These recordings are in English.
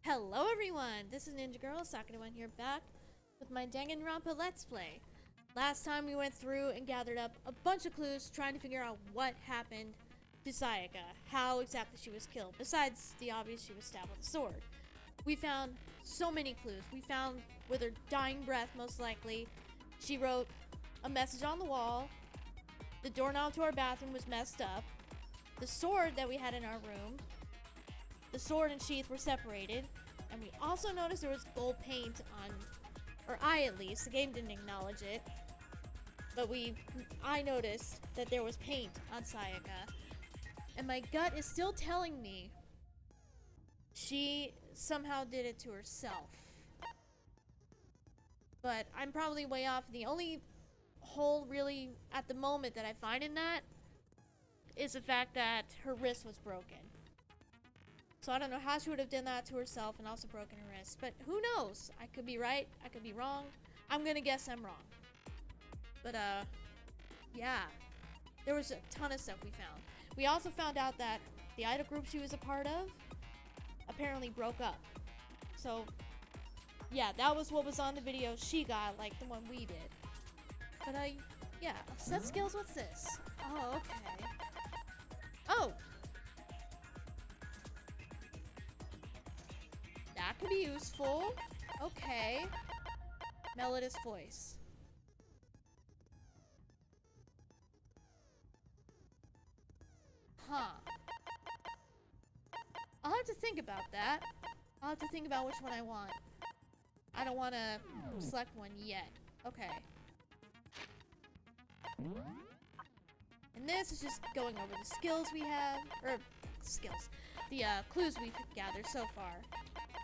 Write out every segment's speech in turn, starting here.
Hello everyone, this is Ninja Girl, Sakura1 here, back with my Danganronpa Let's Play. Last time we went through and gathered up a bunch of clues trying to figure out what happened to Sayaka, how exactly she was killed, besides the obvious she was stabbed with a sword. We found so many clues. We found with her dying breath, most likely, she wrote a message on the wall, the doorknob to our bathroom was messed up, the sword that we had in our room, the sword and sheath were separated, and we also noticed there was gold paint on, or I at least, the game didn't acknowledge it, but I noticed that there was paint on Sayaka, and my gut is still telling me she somehow did it to herself. But I'm probably way off. The only hole really at the moment that I find in that is the fact that her wrist was broken. So I don't know how she would have done that to herself and also broken her wrist. But who knows? I could be right. I could be wrong. I'm gonna guess I'm wrong. But, yeah. There was a ton of stuff we found. We also found out that the idol group she was a part of apparently broke up. So, yeah, that was what was on the video she got, like the one we did. But, yeah. Set skills, what's this? Oh, okay. Oh! That could be useful. Okay. Melodious voice. Huh. I'll have to think about that. I'll have to think about which one I want. I don't want to select one yet. Okay. And this is just going over the skills we have. Or, skills. The clues we've gathered so far.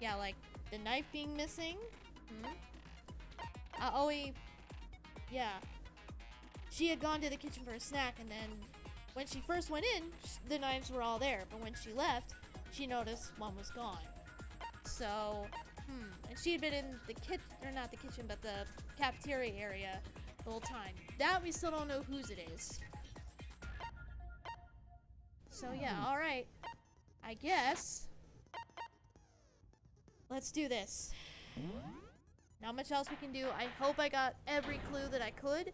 Yeah, like the knife being missing. Yeah. She had gone to the kitchen for a snack, and then when she first went in, the knives were all there. But when she left, she noticed one was gone. So, and she had been in the kitchen, or not the kitchen, but the cafeteria area the whole time. That we still don't know whose it is. So yeah, alright. I guess let's do this. Not much else we can do. I hope I got every clue that I could.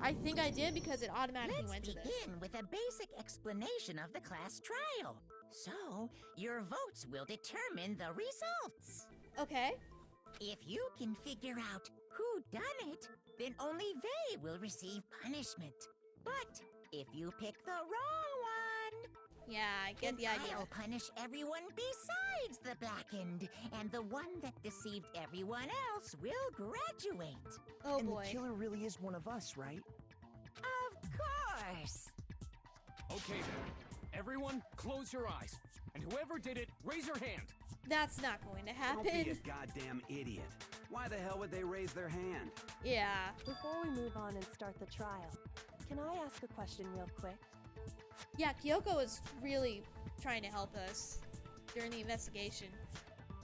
I think I did because it automatically went to this. Let's begin with a basic explanation of the class trial. So, your votes will determine the results. Okay. If you can figure out who done it, then only they will receive punishment. But if you pick the wrong one, yeah, I get the idea. I'll punish everyone besides the blackened, and the one that deceived everyone else will graduate. Oh and boy. And the killer really is one of us, right? Of course. Okay then. Everyone, close your eyes. And whoever did it, raise your hand. That's not going to happen. Don't be a goddamn idiot. Why the hell would they raise their hand? Yeah. Before we move on and start the trial, can I ask a question real quick? Yeah, Kyoko is really trying to help us during the investigation.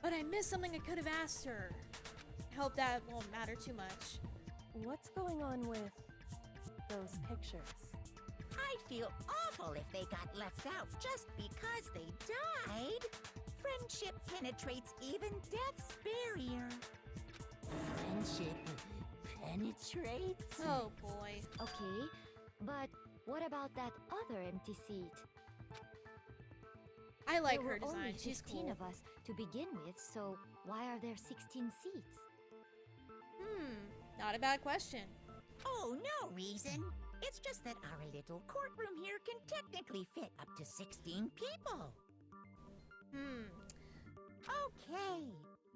But I missed something I could have asked her. I hope that won't matter too much. What's going on with those pictures? I'd feel awful if they got left out just because they died. Friendship penetrates even death's barrier. Friendship penetrates? Oh boy. Okay, but what about that other empty seat? I like there her were design. Only She's 15 cool. of us to begin with, so why are there 16 seats? Not a bad question. Oh, no reason. It's just that our little courtroom here can technically fit up to 16 people. Okay,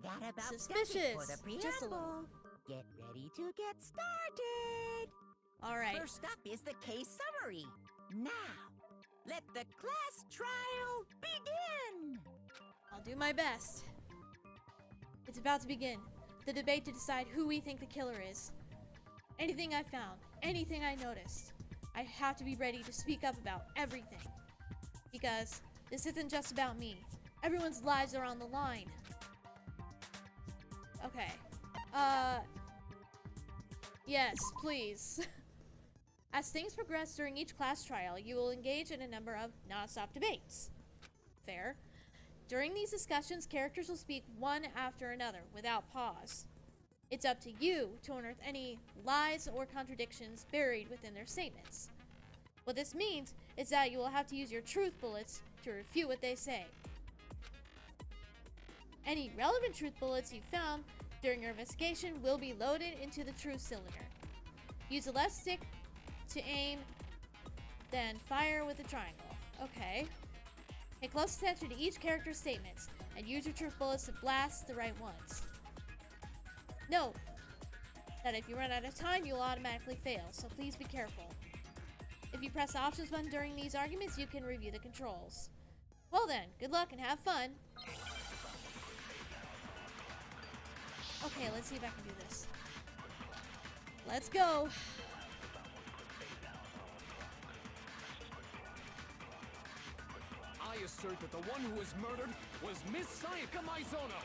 that about does it for the preamble. Just a little. Get ready to get started. All right. First up is the case summary. Now, let the class trial begin. I'll do my best. It's about to begin. The debate to decide who we think the killer is. Anything I found, anything I noticed, I have to be ready to speak up about everything. Because this isn't just about me. Everyone's lives are on the line. Okay. Yes, please. As things progress during each class trial, you will engage in a number of non-stop debates. Fair. During these discussions, characters will speak one after another, without pause. It's up to you to unearth any lies or contradictions buried within their statements. What this means is that you will have to use your truth bullets to refute what they say. Any relevant truth bullets you found during your investigation will be loaded into the truth cylinder. Use the left stick to aim, then fire with the triangle. Okay. Pay close attention to each character's statements, and use your truth bullets to blast the right ones. Note that if you run out of time, you will automatically fail, so please be careful. If you press the options button during these arguments, you can review the controls. Well then, good luck and have fun. Okay, let's see if I can do this. Let's go. I assert that the one who was murdered was Miss Sayaka Maizono.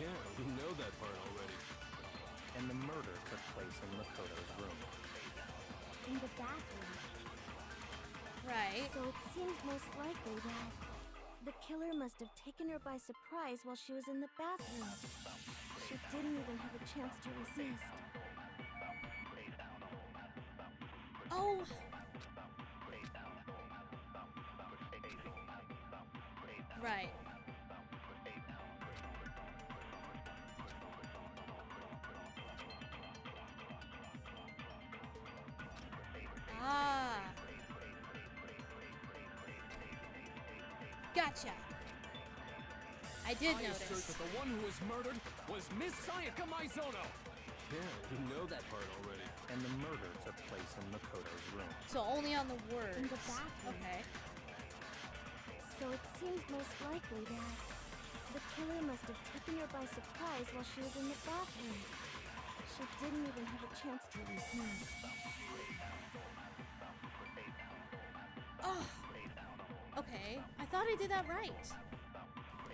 Yeah, we know that part already. And the murder took place in Makoto's room. In the bathroom. Right. So it seems most likely that the killer must have taken her by surprise while she was in the bathroom. She didn't even have a chance to resist. Oh. Right. Ah. Gotcha. I did I assert notice. that the one who was murdered was Miss Sayaka Maizono. Yeah, we know that part already. And the murder took place in Makoto's room. So only on the words. In the bathroom. Okay. So it seems most likely that the killer must have taken her by surprise while she was in the bathroom. She didn't even have a chance to resist. Oh. Okay. I thought I did that right.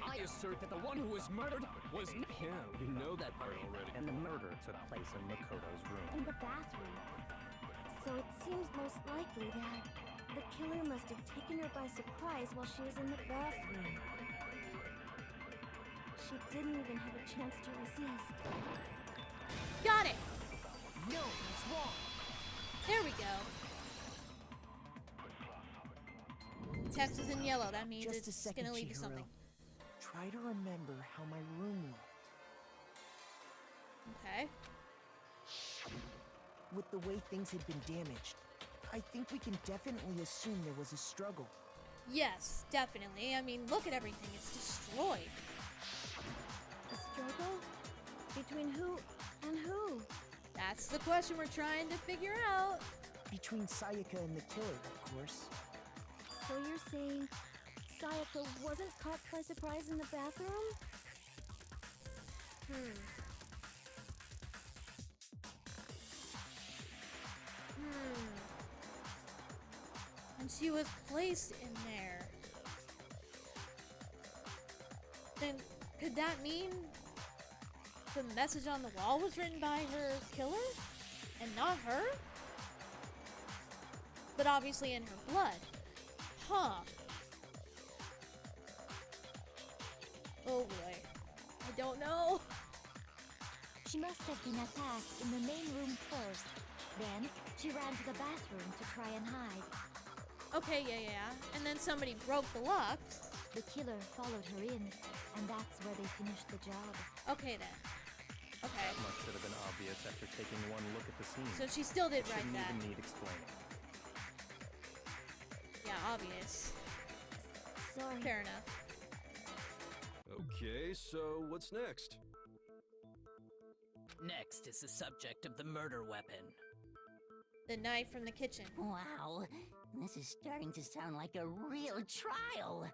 I assert that the one who was murdered was... Yeah, we know that part already. And the murder took place in Makoto's room. In the bathroom. So it seems most likely that the killer must have taken her by surprise while she was in the bathroom. She didn't even have a chance to resist. Got it. No, it's wrong. There we go. Text is in yellow. That means Just a it's second, gonna lead to Chihiro. something. Try to remember how my room looked. Okay. With the way things had been damaged, I think we can definitely assume there was a struggle. Yes, definitely. I mean, look at everything. It's destroyed. A struggle? Between who and who? That's the question we're trying to figure out. Between Sayaka and the killer, of course. So you're saying Sayaka wasn't caught by surprise in the bathroom? Hmm. And she was placed in there. Then could that mean the message on the wall was written by her killer and not her? But obviously in her blood. Huh. Oh boy. I don't know. She must have been attacked in the main room first. Then she ran to the bathroom to try and hide. Okay, yeah. And then somebody broke the lock. The killer followed her in, and that's where they finished the job. Okay then. Okay. That much should have been obvious after taking one look at the scene. So she still did write Shouldn't that. even need explaining. Yeah, obvious. Sorry. Fair enough. Okay, so what's next? Next is the subject of the murder weapon. The knife from the kitchen. Wow, this is starting to sound like a real trial.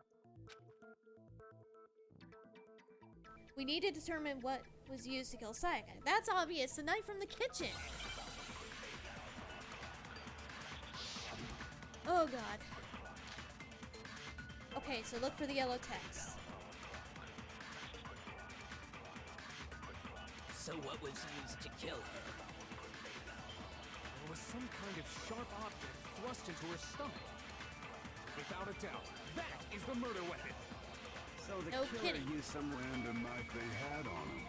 We need to determine what was used to kill Sayaka. That's obvious. The knife from the kitchen. Oh god. Okay, so look for the yellow text. So what was used to kill her? There was some kind of sharp object thrust into her stomach. Without a doubt, that is the murder weapon. So the No killer kidding. used some random knife they had on him.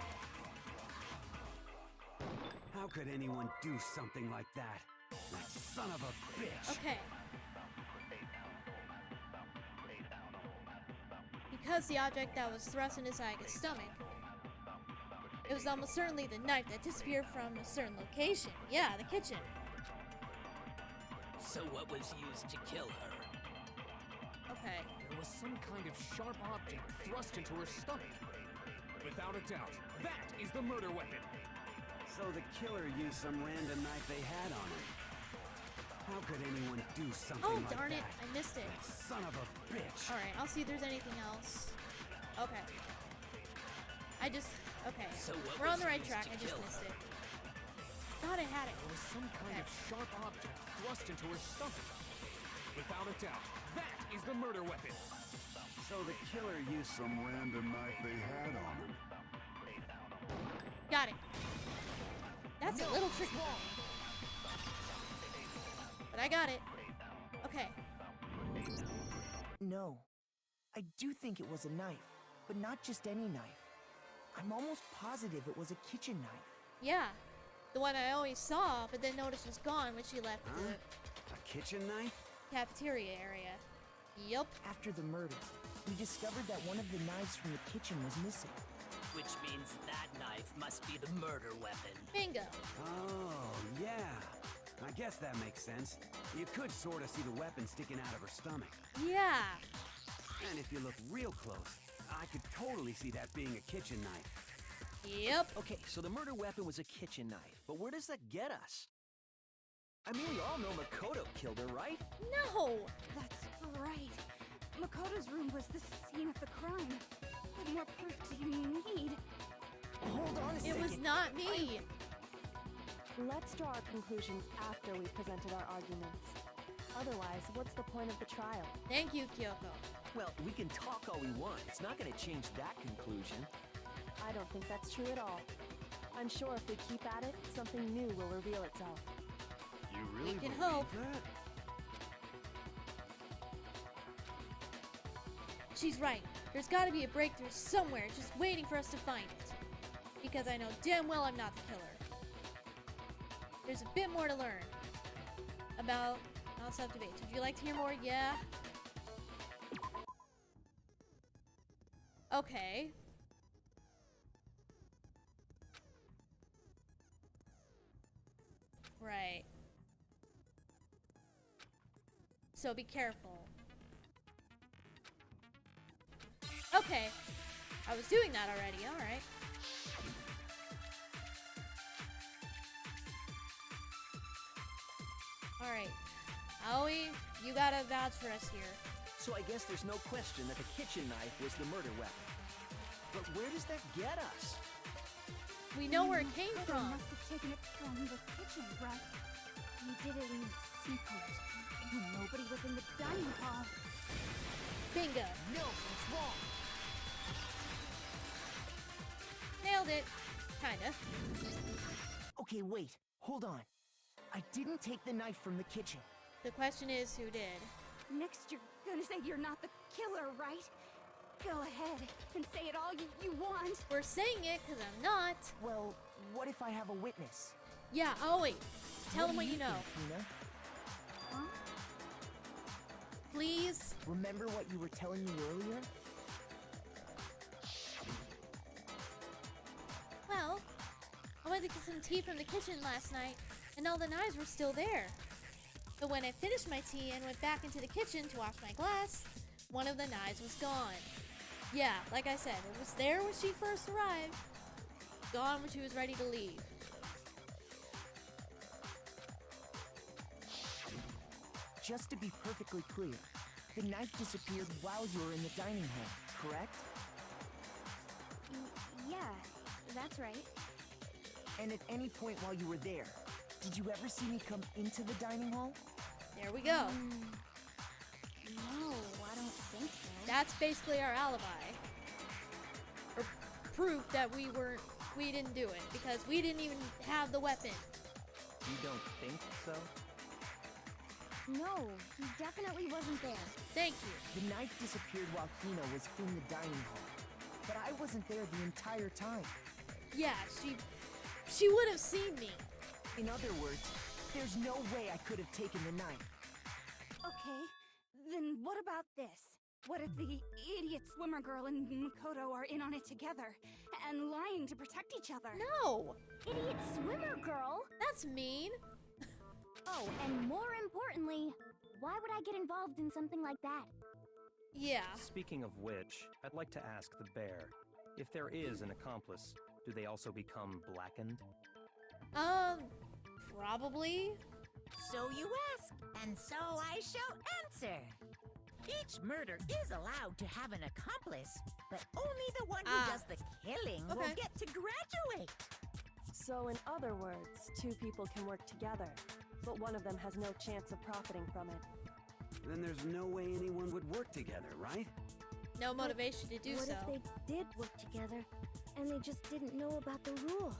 How could anyone do something like that? That son of a bitch! Okay. Because the object that was thrust into Sayaka's stomach, it was almost certainly the knife that disappeared from a certain location. Yeah, the kitchen. So what was used to kill her? Okay. There was some kind of sharp object thrust into her stomach. Without a doubt, that is the murder weapon. So the killer used some random knife they had on him. How could anyone do something Oh, like darn it. that? I missed it. That son of a bitch! Alright, I'll see if there's anything else. Okay. Okay. So what We're on was the right used track. to I just kill missed her? it. Thought I had it. There was some kind of sharp object thrust into her stomach. Without a doubt, that is the murder weapon. So the killer used some random knife they had on him. Got it. That's a little tricky. But I got it. Okay. No. I do think it was a knife, but not just any knife. I'm almost positive it was a kitchen knife. Yeah. The one I always saw, but then noticed was gone when she left Huh? A kitchen knife? the cafeteria area. Yup. After the murder, we discovered that one of the knives from the kitchen was missing. Which means that knife must be the murder weapon. Bingo. Oh, yeah. I guess that makes sense. You could sort of see the weapon sticking out of her stomach. Yeah. And if you look real close, I could totally see that being a kitchen knife. Yep. Okay, so the murder weapon was a kitchen knife, but where does that get us? I mean, we all know Makoto killed her, right? No. That's right. Makoto's room was the scene of the crime. What more proof do you need? Hold on a It second. was not me. Let's draw our conclusions after we've presented our arguments. Otherwise, what's the point of the trial? Thank you, Kyoko. Well, we can talk all we want. It's not going to change that conclusion. I don't think that's true at all. I'm sure if we keep at it, something new will reveal itself. You really We can believe hope. that? She's right. There's got to be a breakthrough somewhere just waiting for us to find it. Because I know damn well I'm not the killer. There's a bit more to learn about self-debates. Would you like to hear more? Yeah. Okay. Right. So be careful. Okay. I was doing that already. Alright. Alright. Aoi, you gotta vouch for us here. So I guess there's no question that the kitchen knife was the murder weapon. But where does that get us? We know where it came Makoto from. must have taken it from the kitchen, right? He did it in secret. When nobody was in the dining hall. Bingo. No, that's wrong. Nailed it. Kinda. Okay, wait. Hold on. I didn't take the knife from the kitchen. The question is, who did? Next, you're gonna say you're not the killer, right? Go ahead and say it all you want. We're saying it because I'm not. Well, what if I have a witness? Yeah, Aoi. Tell them what you know. think, Hina? Huh? Please. Remember what you were telling me earlier? Well, I went to get some tea from the kitchen last night, and all the knives were still there. But when I finished my tea and went back into the kitchen to wash my glass, one of the knives was gone. Yeah, like I said, it was there when she first arrived. Gone when she was ready to leave. Just to be perfectly clear, the knife disappeared while you were in the dining hall, correct? Yeah, that's right. And at any point while you were there, did you ever see me come into the dining hall? There we go. No, I don't think so. That's basically our alibi. Or proof that we didn't do it, because we didn't even have the weapon. You don't think so? No, he definitely wasn't there. Thank you. The knife disappeared while Hina was in the dining hall. But I wasn't there the entire time. Yeah, she would have seen me. In other words, there's no way I could have taken the knife. Okay, then what about this? What if the idiot swimmer girl and Makoto are in on it together and lying to protect each other? No! Idiot swimmer girl? That's mean. Oh, and more importantly, why would I get involved in something like that? Yeah. Speaking of which, I'd like to ask the bear, if there is an accomplice, do they also become blackened? Probably. So you ask, and so I shall answer. Each murder is allowed to have an accomplice, but only the one who does the killing will get to graduate. So in other words, two people can work together, but one of them has no chance of profiting from it. Then there's no way anyone would work together, right? No motivation to do What so. if they did work together, and they just didn't know about the rule?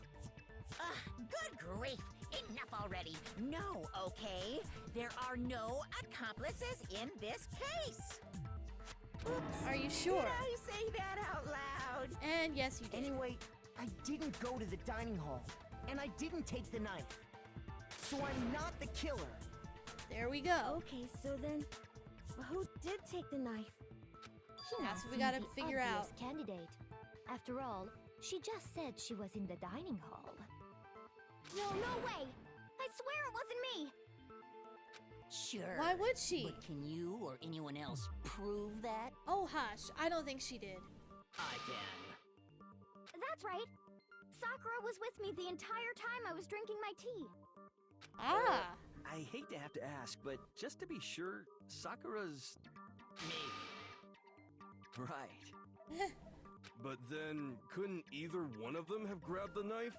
Good grief! Enough already. No, okay? There are no accomplices in this case. Oops. Are you sure? Did I say that out loud? And yes, you did. Anyway, I didn't go to the dining hall, and I didn't take the knife. So I'm not the killer. There we go. Okay, so then, who did take the knife? That's what we gotta figure out. Candidate. After all, she just said she was in the dining hall. No way! I swear it wasn't me! Sure. Why would she? But can you or anyone else prove that? Oh, hush. I don't think she did. I can. That's right. Sakura was with me the entire time I was drinking my tea. Ah. I hate to have to ask, but just to be sure, Sakura's... Me. Right. But then, couldn't either one of them have grabbed the knife?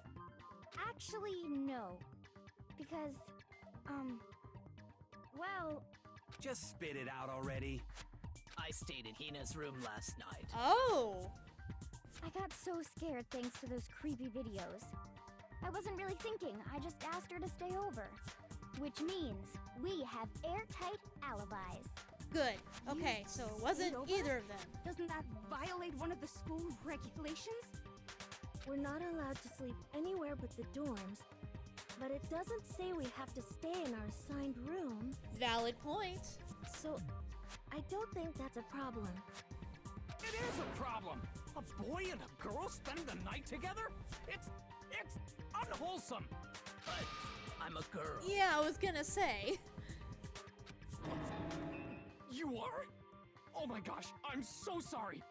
Actually, no. Because, well... Just spit it out already. I stayed in Hina's room last night. Oh. I got so scared thanks to those creepy videos. I wasn't really thinking, I just asked her to stay over. Which means we have airtight alibis. Good. Okay, so it wasn't either of them. Doesn't that violate one of the school regulations? We're not allowed to sleep anywhere but the dorms, but it doesn't say we have to stay in our assigned room. Valid point. So, I don't think that's a problem. It is a problem. A boy and a girl spend the night together? It's unwholesome. But I'm a girl. Yeah, I was gonna say. You are? Oh my gosh, I'm so sorry.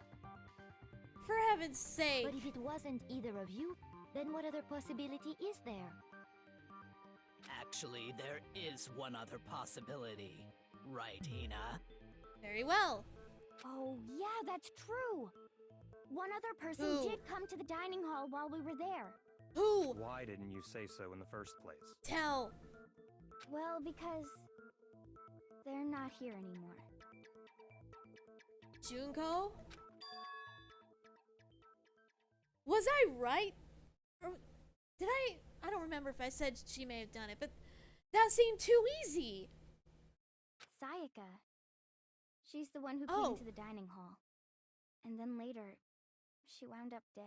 For heaven's sake. But if it wasn't either of you, then what other possibility is there? Actually, there is one other possibility. Right, Hina? Very well. Oh, yeah, that's true. One other person Who? did come to the dining hall while we were there. Who? Why didn't you say so in the first place? Tell. Well, because they're not here anymore. Junko? Was I right? Or did I don't remember if I said she may have done it, but that seemed too easy. Sayaka. She's the one who came to the dining hall. And then later, she wound up dead.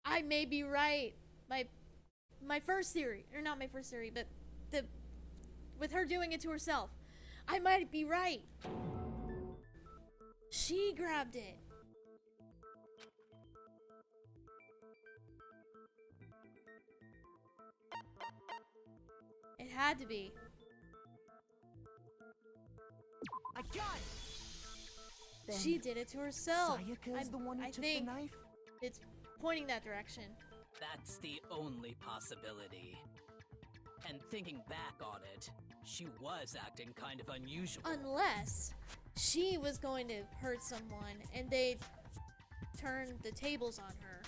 I may be right. My first theory, or not my first theory, but with her doing it to herself. I might be right. She grabbed it. It had to be. I got it! Then She did it to herself. Sayaka is the one who took the knife? It's pointing that direction. That's the only possibility. And thinking back on it, she was acting kind of unusual. Unless she was going to hurt someone and they turned the tables on her.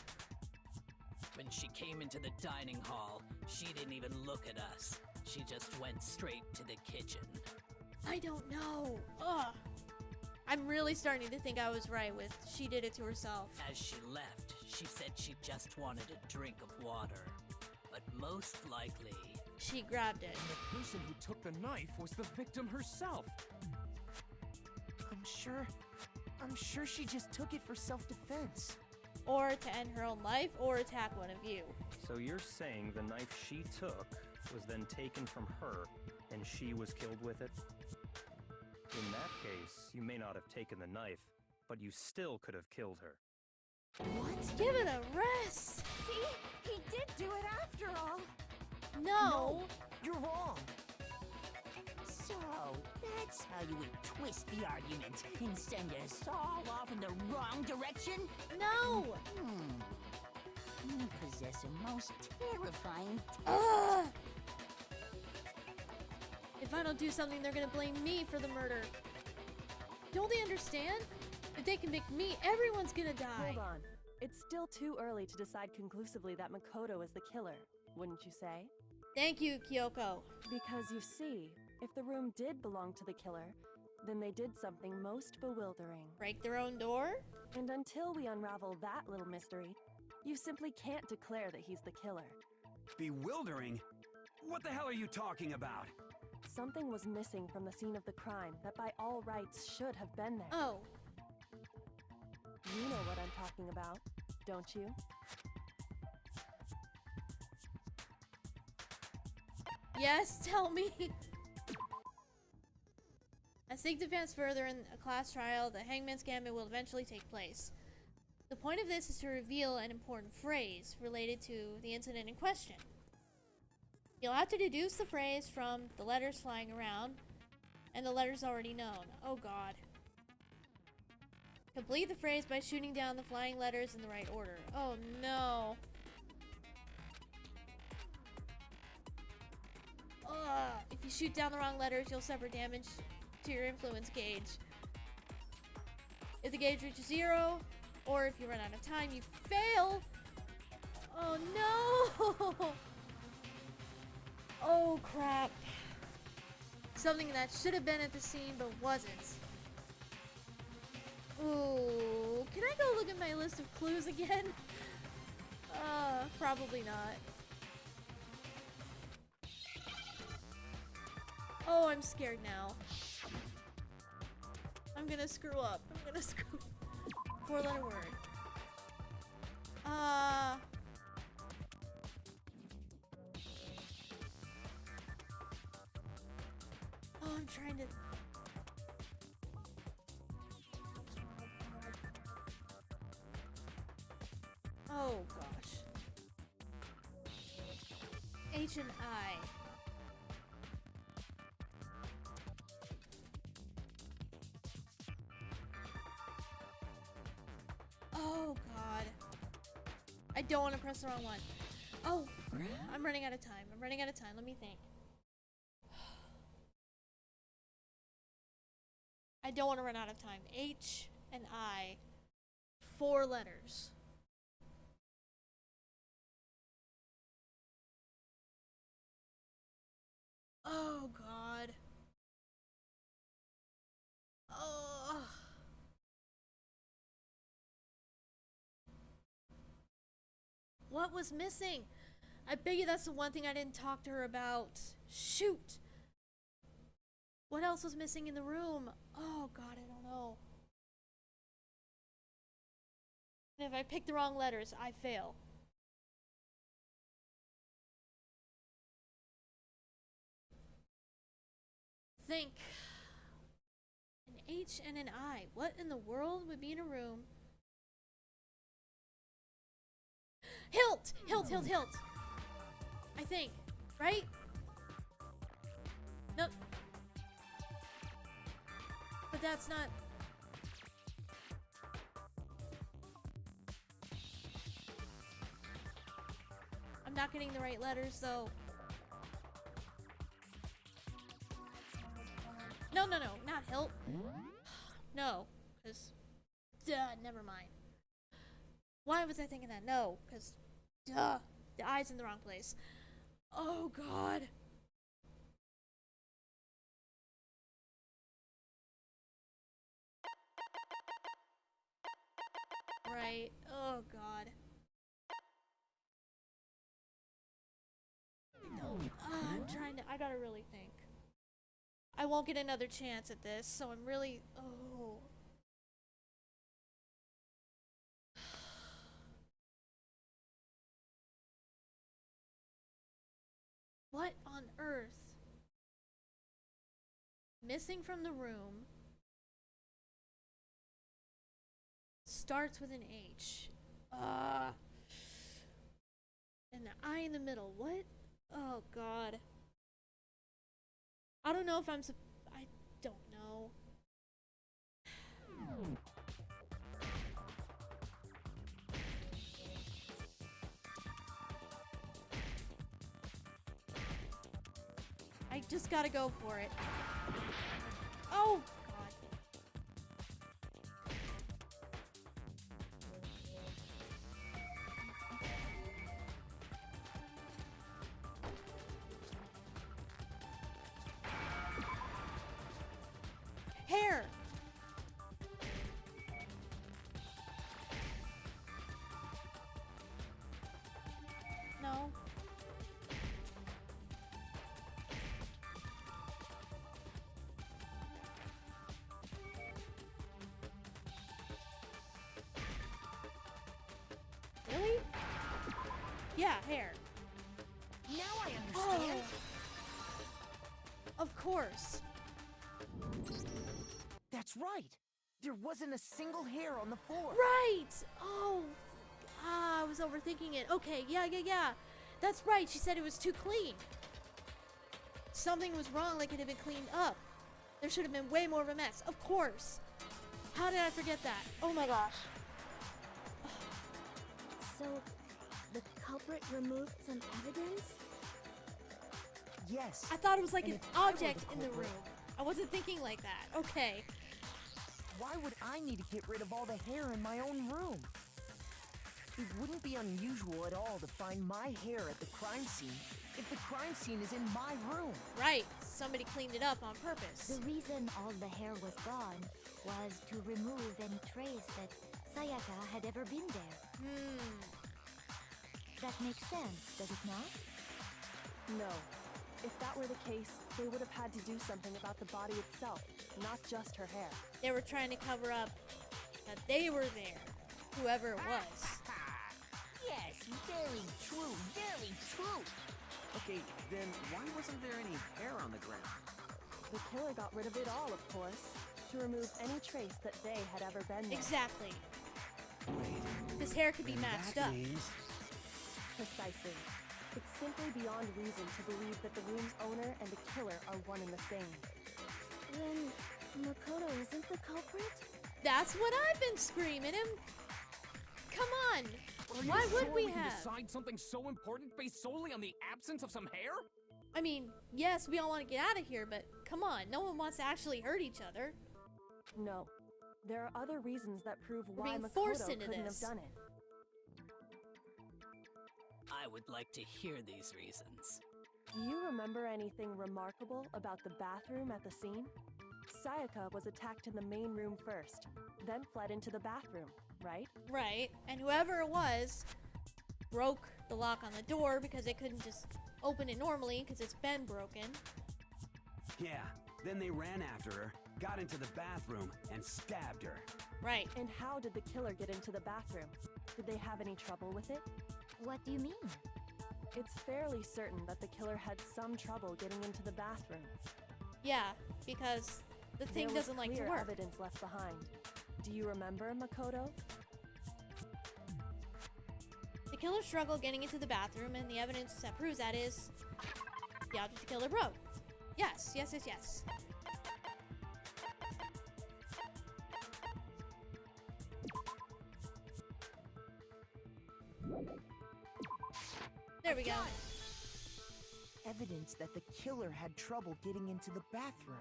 When she came into the dining hall, she didn't even look at us. She just went straight to the kitchen. I don't know. Ugh. I'm really starting to think I was right with she did it to herself. As she left, she said she just wanted a drink of water. But most likely, she grabbed it. And the person who took the knife was the victim herself. I'm sure she just took it for self-defense. Or to end her own life, or attack one of you. So you're saying the knife she took was then taken from her, and she was killed with it? In that case, you may not have taken the knife, but you still could have killed her. What? Give it a rest! See? He did do it after all. No! You're wrong. So, that's how you would twist the argument and send us all off in the wrong direction? No! You possess a most terrifying Ugh! If I don't do something, they're gonna blame me for the murder. Don't they understand? If they convict me, everyone's gonna die. Hold on. It's still too early to decide conclusively that Makoto is the killer, wouldn't you say? Thank you, Kyoko. Because you see, if the room did belong to the killer, then they did something most bewildering. Break their own door? And until we unravel that little mystery, you simply can't declare that he's the killer. Bewildering? What the hell are you talking about? Something was missing from the scene of the crime that by all rights should have been there. Oh. You know what I'm talking about, don't you? Yes, tell me. As things advance further in a class trial, the Hangman's Gambit will eventually take place. The point of this is to reveal an important phrase related to the incident in question. You'll have to deduce the phrase from the letters flying around, and the letters already known. Oh god. Complete the phrase by shooting down the flying letters in the right order. Oh no. If you shoot down the wrong letters, you'll suffer damage to your influence gauge. If the gauge reaches 0, or if you run out of time, you fail. Oh no! Oh crap. Something that should have been at the scene but wasn't. Ooh, can I go look at my list of clues again? Probably not. Oh, I'm scared now. I'm gonna screw up. I'm gonna screw. 4-letter word. Oh, I'm trying to. Oh gosh. H and I. Oh god. I don't want to press the wrong one. Oh, I'm running out of time. I'm running out of time. Let me think. I don't want to run out of time. H and I. 4 letters. Oh god. Oh. What was missing? I bet you that's the one thing I didn't talk to her about. Shoot. What else was missing in the room? Oh god, I don't know. And if I pick the wrong letters, I fail. Think. An H and an I. What in the world would be in a room? Hilt! Hilt, hilt, hilt! I think. Right? Nope. But that's not... I'm not getting the right letters, though. No, no, no, not hilt. No, because... Duh, never mind. Why was I thinking that? No, because... Duh, the eye's in the wrong place. Oh, God. Right. Oh, God. I gotta really think. I won't get another chance at this, so I'm really... Oh. What on earth? Missing from the room. Starts with an H. And the I in the middle. What? Oh, God. I don't know if I don't know. I just gotta go for it. Oh, God. Hair. No. Really? Yeah, hair. Now I understand. Oh. Of course. That's right. There wasn't a single hair on the floor. Right! Oh, I was overthinking it. Okay, yeah. That's right. She said it was too clean. Something was wrong, like it had been cleaned up. There should have been way more of a mess. Of course. How did I forget that? Oh my gosh. So, the culprit removed some evidence? Yes. I thought it was like And an if I were object the in the culprit- room. I wasn't thinking like that. Okay. Why would I need to get rid of all the hair in my own room? It wouldn't be unusual at all to find my hair at the crime scene if the crime scene is in my room. Right. Somebody cleaned it up on purpose. The reason all the hair was gone was to remove any trace that Sayaka had ever been there. That makes sense, does it not? No. If that were the case, they would have had to do something about the body itself, not just her hair. They were trying to cover up that they were there. Whoever it was. Yes, very true, very true. Okay, then why wasn't there any hair on the ground? The killer got rid of it all, of course, to remove any trace that they had ever been there. Exactly. Wait. This hair could be then matched that up. means- Precisely. It's simply beyond reason to believe that the room's owner and the killer are one and the same. Then, Makoto isn't the culprit? That's what I've been screaming him. Come on. Are you Why would sure we can have? decide something so important based solely on the absence of some hair? I mean, yes, we all want to get out of here, but come on. No one wants to actually hurt each other. No. There are other reasons that prove We're why being Makoto forced into couldn't this. have done it. I would like to hear these reasons. Do you remember anything remarkable about the bathroom at the scene? Sayaka was attacked in the main room first, then fled into the bathroom, right? Right. And whoever it was broke the lock on the door because they couldn't just open it normally because it's been broken. Yeah, then they ran after her, got into the bathroom, and stabbed her. Right. And how did the killer get into the bathroom? Did they have any trouble with it? What do you mean? It's fairly certain that the killer had some trouble getting into the bathroom. Yeah, because the thing There was doesn't like to clear work. evidence left behind. Do you remember, Makoto? The killer struggled getting into the bathroom, and the evidence that proves that is the object the killer broke. Yes. There we go. Evidence that the killer had trouble getting into the bathroom.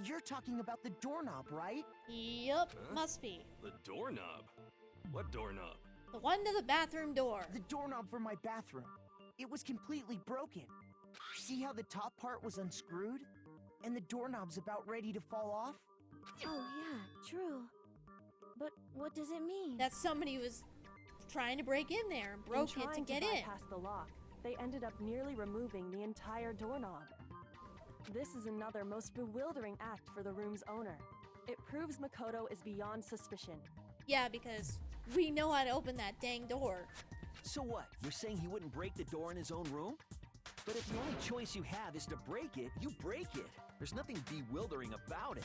You're talking about the doorknob, right? Yup, Huh? must be. The doorknob? What doorknob? The one to the bathroom door. The doorknob for my bathroom. It was completely broken. See how the top part was unscrewed? And the doorknob's about ready to fall off? Oh yeah, true. But what does it mean? That somebody was trying to break in there and broke it to get in. Bypass the lock, they ended up nearly removing the entire doorknob. This is another most bewildering act for the room's owner. It proves Makoto is beyond suspicion. Yeah, because we know how to open that dang door. So what? You're saying he wouldn't break the door in his own room? But if the only choice you have is to break it, you break it. There's nothing bewildering about it.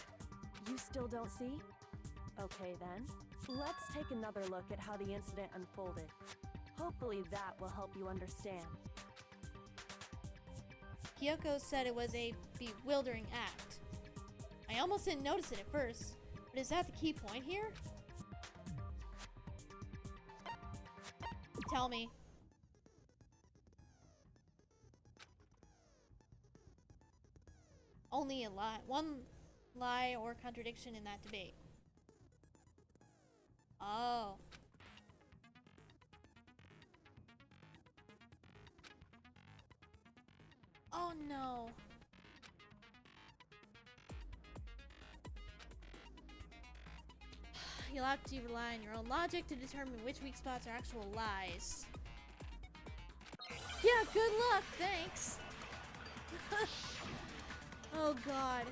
You still don't see? Okay then, let's take another look at how the incident unfolded. Hopefully that will help you understand. Kyoko said it was a bewildering act. I almost didn't notice it at first, but is that the key point here? Tell me. Only a lie, one lie or contradiction in that debate. Oh. Oh no. You'll have to rely on your own logic to determine which weak spots are actual lies. Yeah, good luck, thanks. Oh god.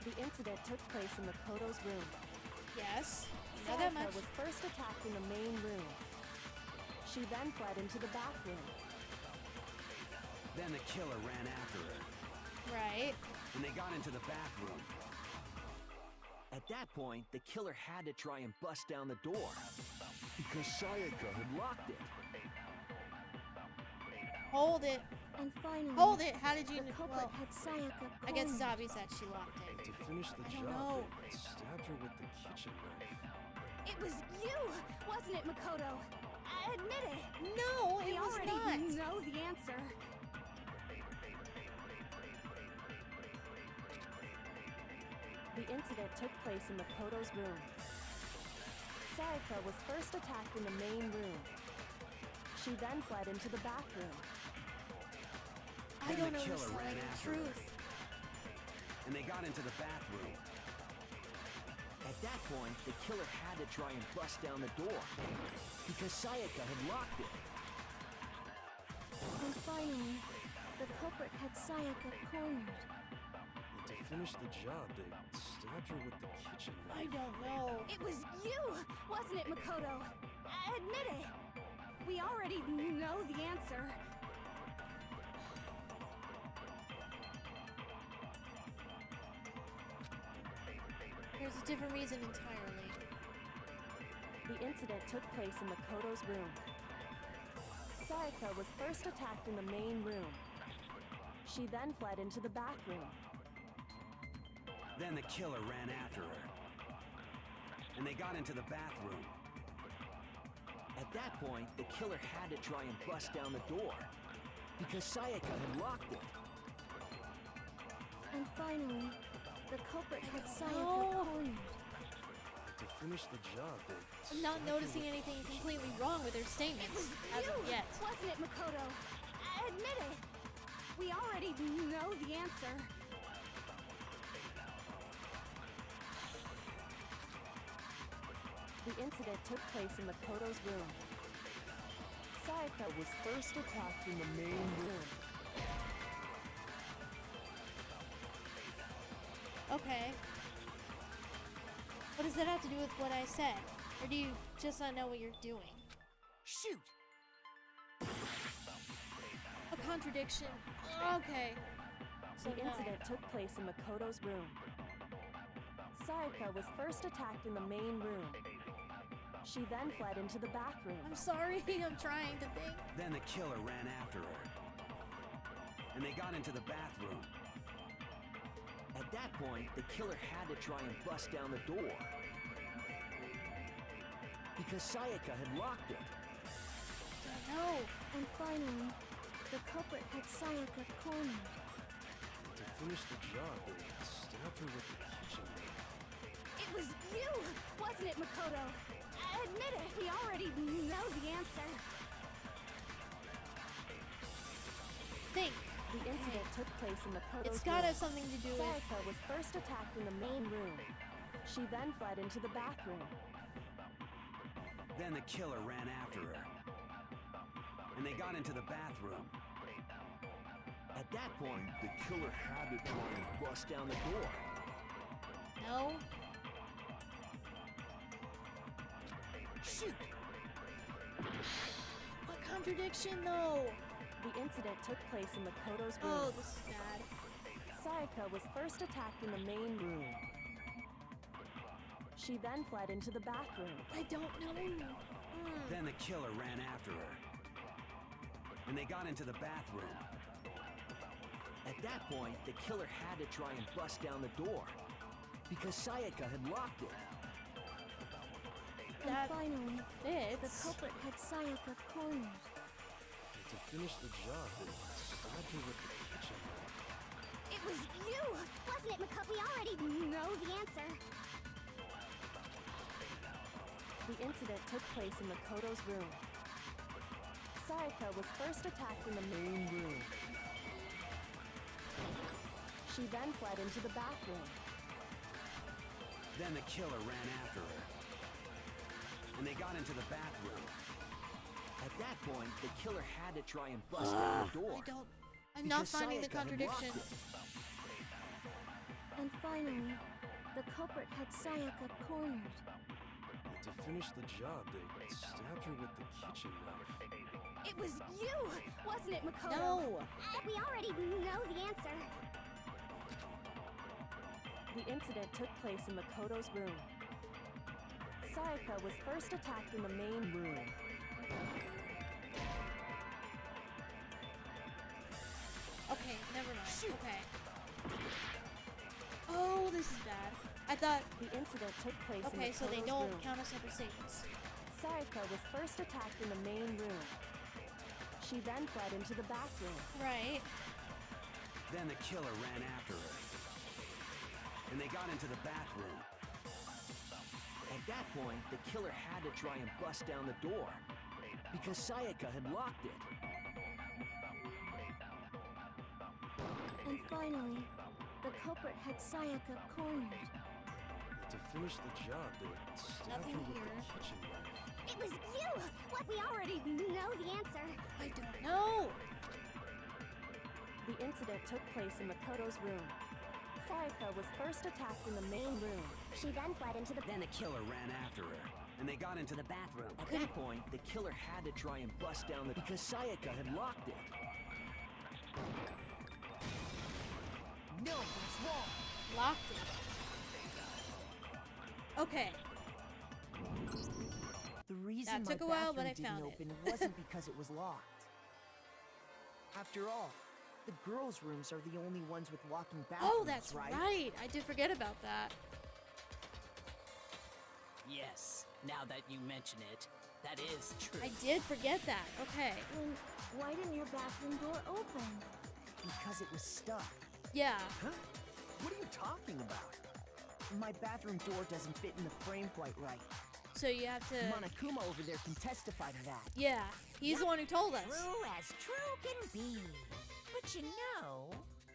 The incident took place in Makoto's room. Yes, you know that Sayaka much. was first attacked in the main room. She then fled into the bathroom. Then the killer ran after her. Right. And they got into the bathroom. At that point, the killer had to try and bust down the door because Sayaka had locked it. Hold it. And finally, Hold it. How did you the culprit well, had Sayaka I guess it's cornered. obvious that she locked it. To finish the I don't job, know. they stabbed her with the kitchen knife. It was you, wasn't it, Makoto? Admit it. No, We it was already not. know the answer. The incident took place in Makoto's room. Sayaka was first attacked in the main room. She then fled into the bathroom. I Then don't the know killer who's telling ran the after her. truth. And they got into the bathroom. At that point, the killer had to try and bust down the door because Sayaka had locked it. And finally, the culprit had Sayaka cornered. To finish the job, they stabbed her with the kitchen knife. I don't know. It was you, wasn't it, Makoto? Admit it. We already know the answer. There's a different reason entirely. The incident took place in Makoto's room. Sayaka was first attacked in the main room. She then fled into the bathroom. Then the killer ran after her. And they got into the bathroom. At that point, the killer had to try and bust down the door because Sayaka had locked it. And finally, the culprit had Sayaka No. cornered. To finish the job, they I'm not stabbed her noticing with- anything completely wrong with her statements as You, of yet. wasn't it, Makoto? Admit it. We already know the answer. The incident took place in Makoto's room. Sayaka was first attacked in the main room. Okay. What does that have to do with what I said? Or do you just not know what you're doing? Shoot! A contradiction. Okay. So The no. incident took place in Makoto's room. Sayaka was first attacked in the main room. She then fled into the bathroom. I'm sorry, I'm trying to think. Then the killer ran after her. And they got into the bathroom. At that point, the killer had to try and bust down the door because Sayaka had locked it. No. And finally, the culprit had Sayaka cornered. To finish the job, they stabbed her with the kitchen knife. It was you, wasn't it, Makoto? Admit it. We already know the answer. Think. The incident took place in Makoto's It's gotta room. have something to do with... Sayaka was first attacked in the main room. She then fled into the bathroom. Then the killer ran after her. And they got into the bathroom. At that point, the killer had to try and bust down the door. No. Shoot! What contradiction, though? The incident took place in Makoto's room. Oh, this is bad. Sayaka was first attacked in the main room. She then fled into the bathroom. I don't know. Then the killer ran after her. And they got into the bathroom. At that point, the killer had to try and bust down the door. Because Sayaka had locked it. And finally, the fits. culprit had Sayaka cornered. To finish the job, they stabbed her with the kitchen knife. It was you! Wasn't it, Makoto? We already know the answer. The incident took place in Makoto's room. Sayaka was first attacked in the main room. She then fled into the bathroom. Then the killer ran after her. And they got into the bathroom. At that point, the killer had to try and bust down the door. I'm not because finding the Sayaka had contradiction. locked it. And finally, the culprit had Sayaka cornered. And to finish the job, they stabbed her with the kitchen knife. It was you! Wasn't it, Makoto? No. We already know the answer. The incident took place in Makoto's room. Sayaka was first attacked in the main room. Okay, never mind. Okay. Oh, this is bad. I thought. The incident took place in Okay, so they Makoto's don't room. count as separate statements. Sayaka was first attacked in the main room. She then fled into the bathroom. Right. Then the killer ran after her. And they got into the bathroom. At that point, the killer had to try and bust down the door. Because Sayaka had locked it. And finally, the culprit had Sayaka cornered. And to finish the job, they stabbed Nothing her with here. the kitchen knife. It was you! What? We already know the answer. I don't know. The incident took place in Makoto's room. Sayaka was first attacked in the main room. She then fled into the... Then the killer ran after her. And they got into the bathroom. At that point, the killer had to try and bust down the... Because Sayaka had locked it. No, that's wrong. Locked it. Okay. The reason That my took a while, but bathroom I found didn't it. open wasn't because it was locked. After all, the girls' rooms are the only ones with walking bathrooms, Oh, that's right? right. I did forget about that. Yes, now that you mention it, that is true. I did forget that. Okay. Then why didn't your bathroom door open? Because it was stuck. Yeah. Huh? What are you talking about? My bathroom door doesn't fit in the frame quite right. So you have to. Monokuma over there can testify to that. Yeah. He's the one who told us. True as true can be. But you know,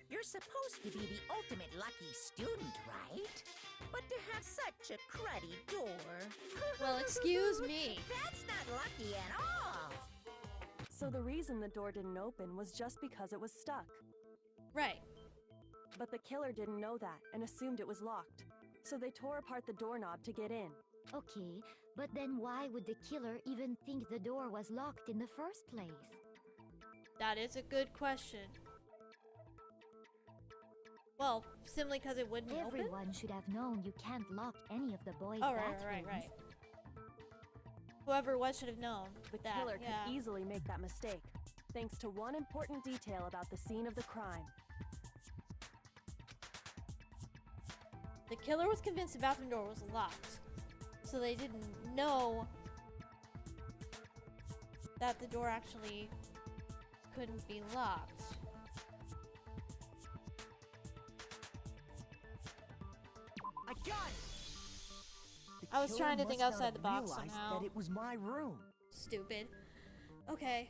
you're supposed to be the ultimate lucky student, right? But to have such a cruddy door. Well, excuse me. That's not lucky at all. So the reason the door didn't open was just because it was stuck. Right. But the killer didn't know that and assumed it was locked. So they tore apart the doorknob to get in. Okay, but then why would the killer even think the door was locked in the first place? That is a good question. Well, simply because it wouldn't open? Everyone should have known you can't lock any of the boys' Oh, bathrooms. right. Whoever it was should have known The that. killer Yeah. could easily make that mistake, thanks to one important detail about the scene of the crime. The killer was convinced the bathroom door was locked. So they didn't know that the door actually couldn't be locked. I got it! The I was killer trying to must think not outside have the box realized somehow. that it was my room. Stupid. Okay.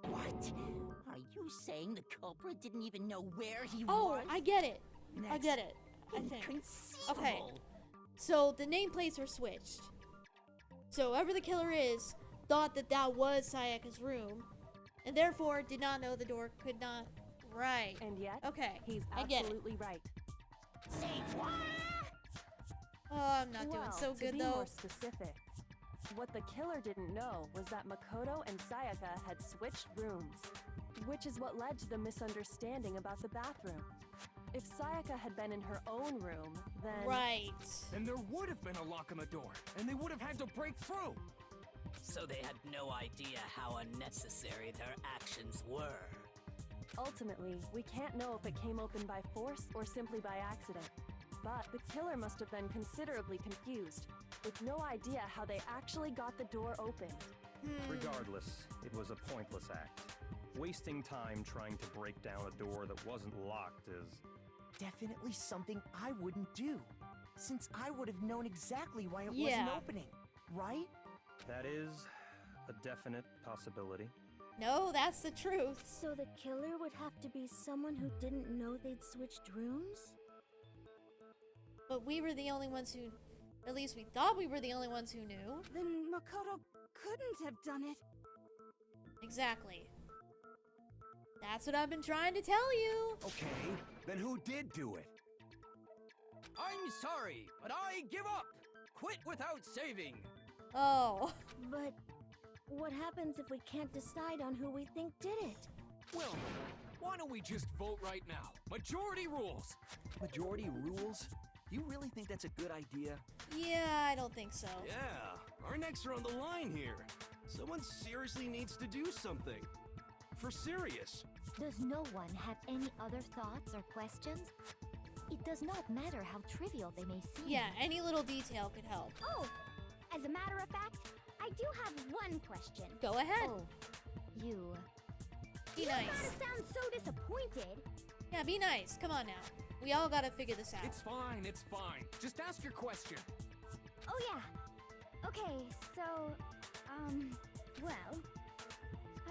What? Are you saying the culprit didn't even know where he Oh, was? I get it. I Next, get it. I think. Inconceivable. Okay. So the nameplates were switched. So whoever the killer is thought that that was Sayaka's room, and therefore did not know the door could not. Right. And yet, okay, he's I get it. absolutely right. Say what? Oh, I'm not doing so good to be though. more specific, what the killer didn't know was that Makoto and Sayaka had switched rooms, which is what led to the misunderstanding about the bathroom. If Sayaka had been in her own room, then... Right. Then there would have been a lock on the door, and they would have had to break through. So they had no idea how unnecessary their actions were. Ultimately, we can't know if it came open by force or simply by accident. But the killer must have been considerably confused, with no idea how they actually got the door open. Regardless, it was a pointless act. Wasting time trying to break down a door that wasn't locked is... Definitely something I wouldn't do, since I would have known exactly why it wasn't opening, right? That is a definite possibility. No, that's the truth. So the killer would have to be someone who didn't know they'd switched rooms? But we were the only ones who... At least we thought we were the only ones who knew. Then Makoto couldn't have done it. Exactly. That's what I've been trying to tell you. Okay, then who did do it? I'm sorry, but I give up. Quit without saving. Oh. But what happens if we can't decide on who we think did it? Well, why don't we just vote right now? Majority rules. Majority rules? You really think that's a good idea? Yeah, I don't think so. Yeah, our necks are on the line here. Someone seriously needs to do something. For serious. Does no one have any other thoughts or questions? It does not matter how trivial they may seem. Yeah, any little detail could help. Oh, as a matter of fact, I do have one question. Go ahead. Oh, you. Be You nice. gotta sound so disappointed. Yeah, be nice. Come on now. We all gotta figure this out. It's fine, it's fine. Just ask your question. Oh yeah. Okay, so, well,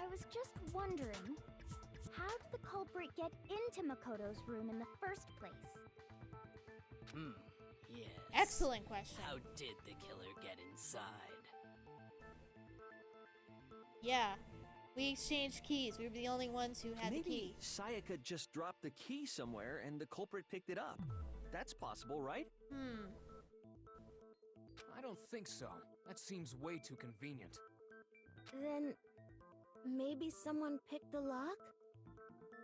I was just wondering, how did the culprit get into Makoto's room in the first place? Yes. Excellent question. How did the killer get inside? Yeah. We exchanged keys. We were the only ones who had the key. Maybe Sayaka just dropped the key somewhere and the culprit picked it up. That's possible, right? I don't think so. That seems way too convenient. Then, maybe someone picked the lock?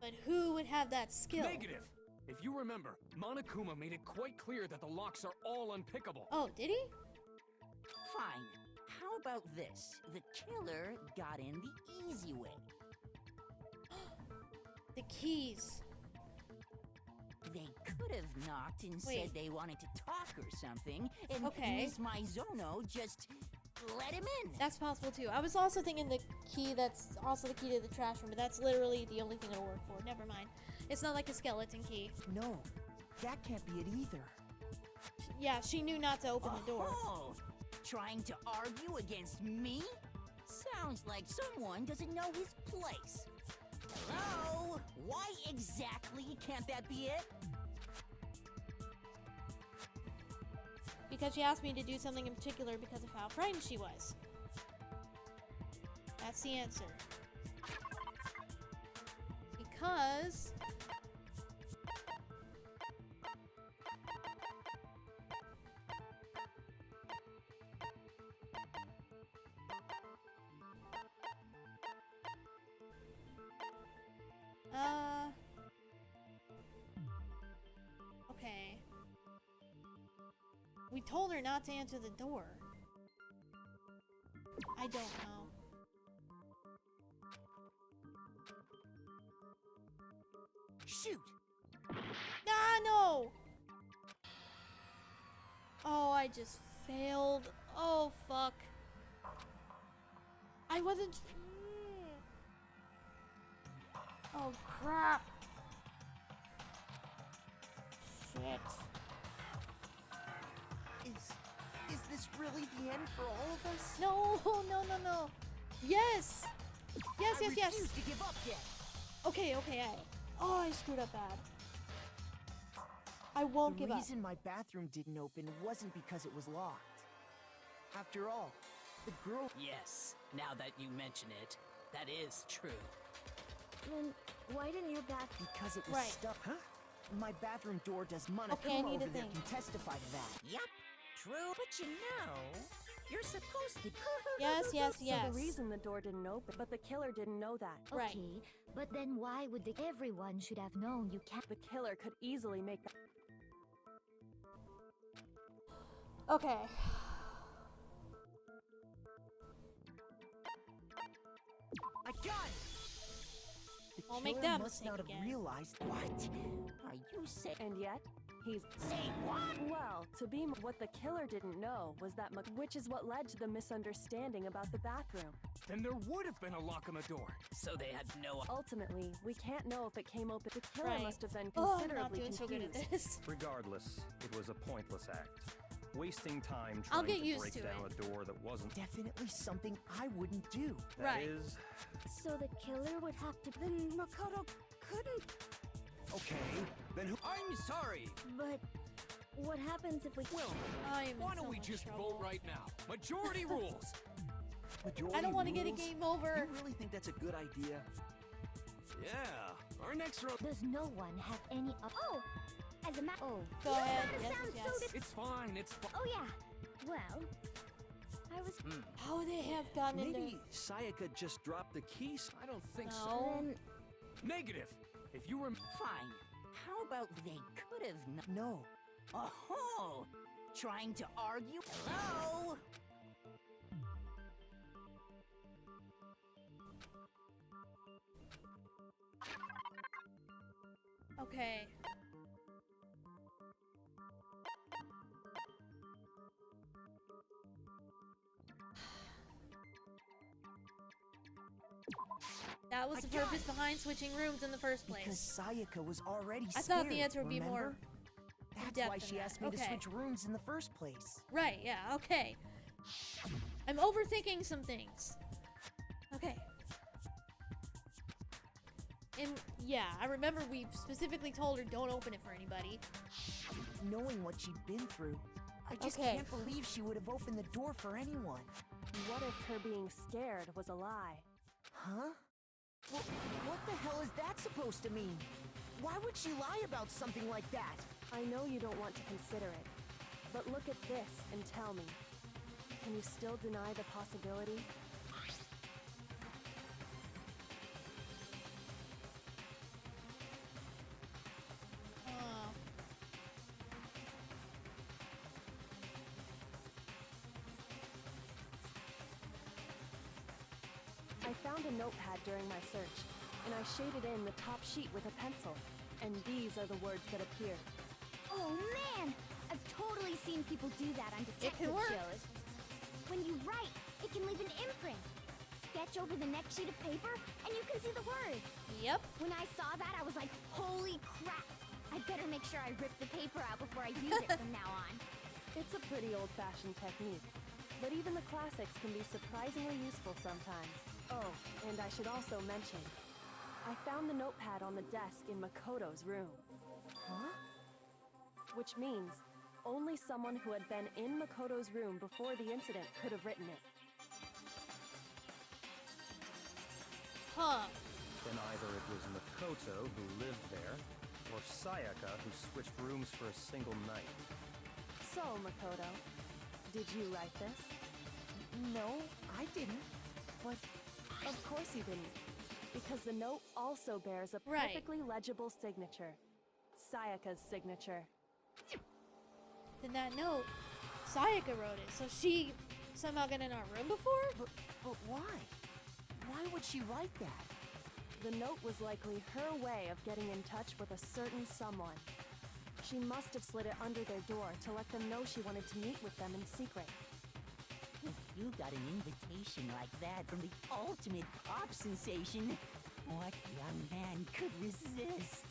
But who would have that skill? Negative! If you remember, Monokuma made it quite clear that the locks are all unpickable. Oh, did he? Fine. How about this? The killer got in the easy way. The keys. They could have knocked and said they wanted to talk or something, and Miss Maizono just let him in. That's possible too. I was also thinking the key that's also the key to the trash room, but that's literally the only thing it'll work for. Never mind. It's not like a skeleton key. No, that can't be it either. Yeah, she knew not to open the door. Oh, trying to argue against me? Sounds like someone doesn't know his place. Hello? Why exactly can't that be it? Because she asked me to do something in particular because of how frightened she was. That's the answer. Because... Okay. We told her not to answer the door. I don't know. Shoot! Ah, no! Oh, I just failed. Oh, fuck. I wasn't... Oh, crap. Shit. Is this really the end for all of us? No, no, no, no. Yes! Yes, yes, yes! I refuse to give up yet. Okay, okay, I screwed up bad. I won't give The up. reason my bathroom didn't open wasn't because it was locked. After all, the girl... Yes, now that you mention it, that is true. Then why didn't your bathroom... Because it was Right. stuck. Huh? My bathroom door does Okay, I Monokuma need over a there thing. can testify to that. Yup, true. But you know, you're supposed to. Yes, yes, So yes. the reason the door didn't open, but the killer didn't know that. Right. Okay, but then why would everyone should have known you can't... The killer could easily make that. Okay. I got it! The Won't make killer that must mistake not have again. realized... What? Are you saying? And yet, he's... Say what? Well, to be what the killer didn't know was that which is what led to the misunderstanding about the bathroom. Then there would have been a lock on the door. So they had no. Ultimately, we can't know if it came open. The killer Right. must have been Oh, I'm not considerably doing so good confused. at this. Regardless, it was a pointless act. Wasting time I'll trying get to used break to down it. a door that wasn't. Definitely something I wouldn't do. That Right. is- So the killer would have to... Then Makoto couldn't... Okay, then who? I'm sorry. But what happens if we... I am in Why don't so we much just trouble. vote right now? Majority rules. Majority I don't want to get a rules? game over. You really think that's a good idea? Yeah, our next round. Does no one have any... Oh! As a matter... Oh. Go ahead. That Yes, sounds yes. so... It's fine. It's fine. Oh, yeah. Well... I was... How would they have gotten into... Maybe Sayaka just dropped the keys. I don't think so. No. Then... Negative. If you rem. Fine. How about they could have known? No. Oh, trying to argue? Hello? Okay. That was the purpose behind switching rooms in the first place. Because Sayaka was already I scared, thought the answer would be more remember? That's depth why than she that. asked me to Okay. switch rooms in the first place. Right, yeah, okay. I'm overthinking some things. Okay. And yeah, I remember we specifically told her don't open it for anybody. Knowing what she'd been through, I just Okay. can't believe she would have opened the door for anyone. What if her being scared was a lie? Huh? Well, what the hell is that supposed to mean? Why would she lie about something like that? I know you don't want to consider it, but look at this and tell me. Can you still deny the possibility? Oh. I found a notepad during my search, and I shaded in the top sheet with a pencil, and these are the words that appear. Oh, man! I've totally seen people do that on detective work. shows. When you write, it can leave an imprint. Sketch over the next sheet of paper, and you can see the words. Yep. When I saw that, I was like, holy crap! I better make sure I rip the paper out before I use it from now on. It's a pretty old-fashioned technique, but even the classics can be surprisingly useful sometimes. Oh, and I should also mention, I found the notepad on the desk in Makoto's room. Huh? Which means only someone who had been in Makoto's room before the incident could have written it. Huh. Then either it was Makoto who lived there, or Sayaka who switched rooms for a single night. So, Makoto, did you write this? No, I didn't. But Of course you didn't, because the note also bears a Right. perfectly legible signature. Sayaka's signature. Then that note, Sayaka wrote it, so she somehow got in our room before? but why? Why would she write that? The note was likely her way of getting in touch with a certain someone. She must have slid it under their door to let them know she wanted to meet with them in secret. If you got an invitation like that from the ultimate pop sensation, what young man could resist?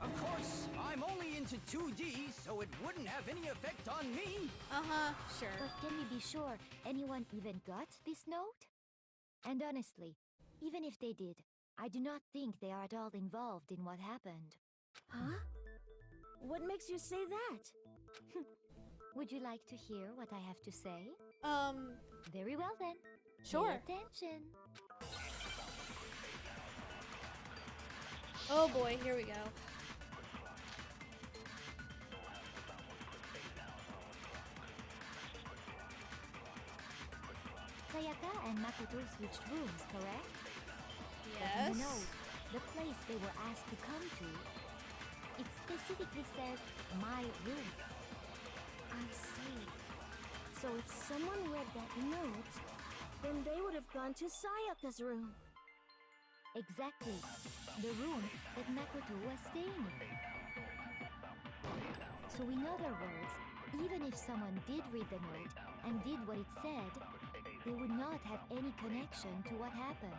Of course, I'm only into 2D, so it wouldn't have any effect on me. Uh-huh, sure. But can we be sure anyone even got this note? And honestly, even if they did, I do not think they are at all involved in what happened. Huh? What makes you say that? Would you like to hear what I have to say? Very well then. Sure. Pay attention. Oh boy, here we go. Sayaka and Makoto switched rooms, correct? Yes. But no, the place they were asked to come to, it specifically says my room. I see. So if someone read that note, then they would have gone to Sayaka's room. Exactly. The room that Makoto was staying in. So in other words, even if someone did read the note and did what it said, they would not have any connection to what happened.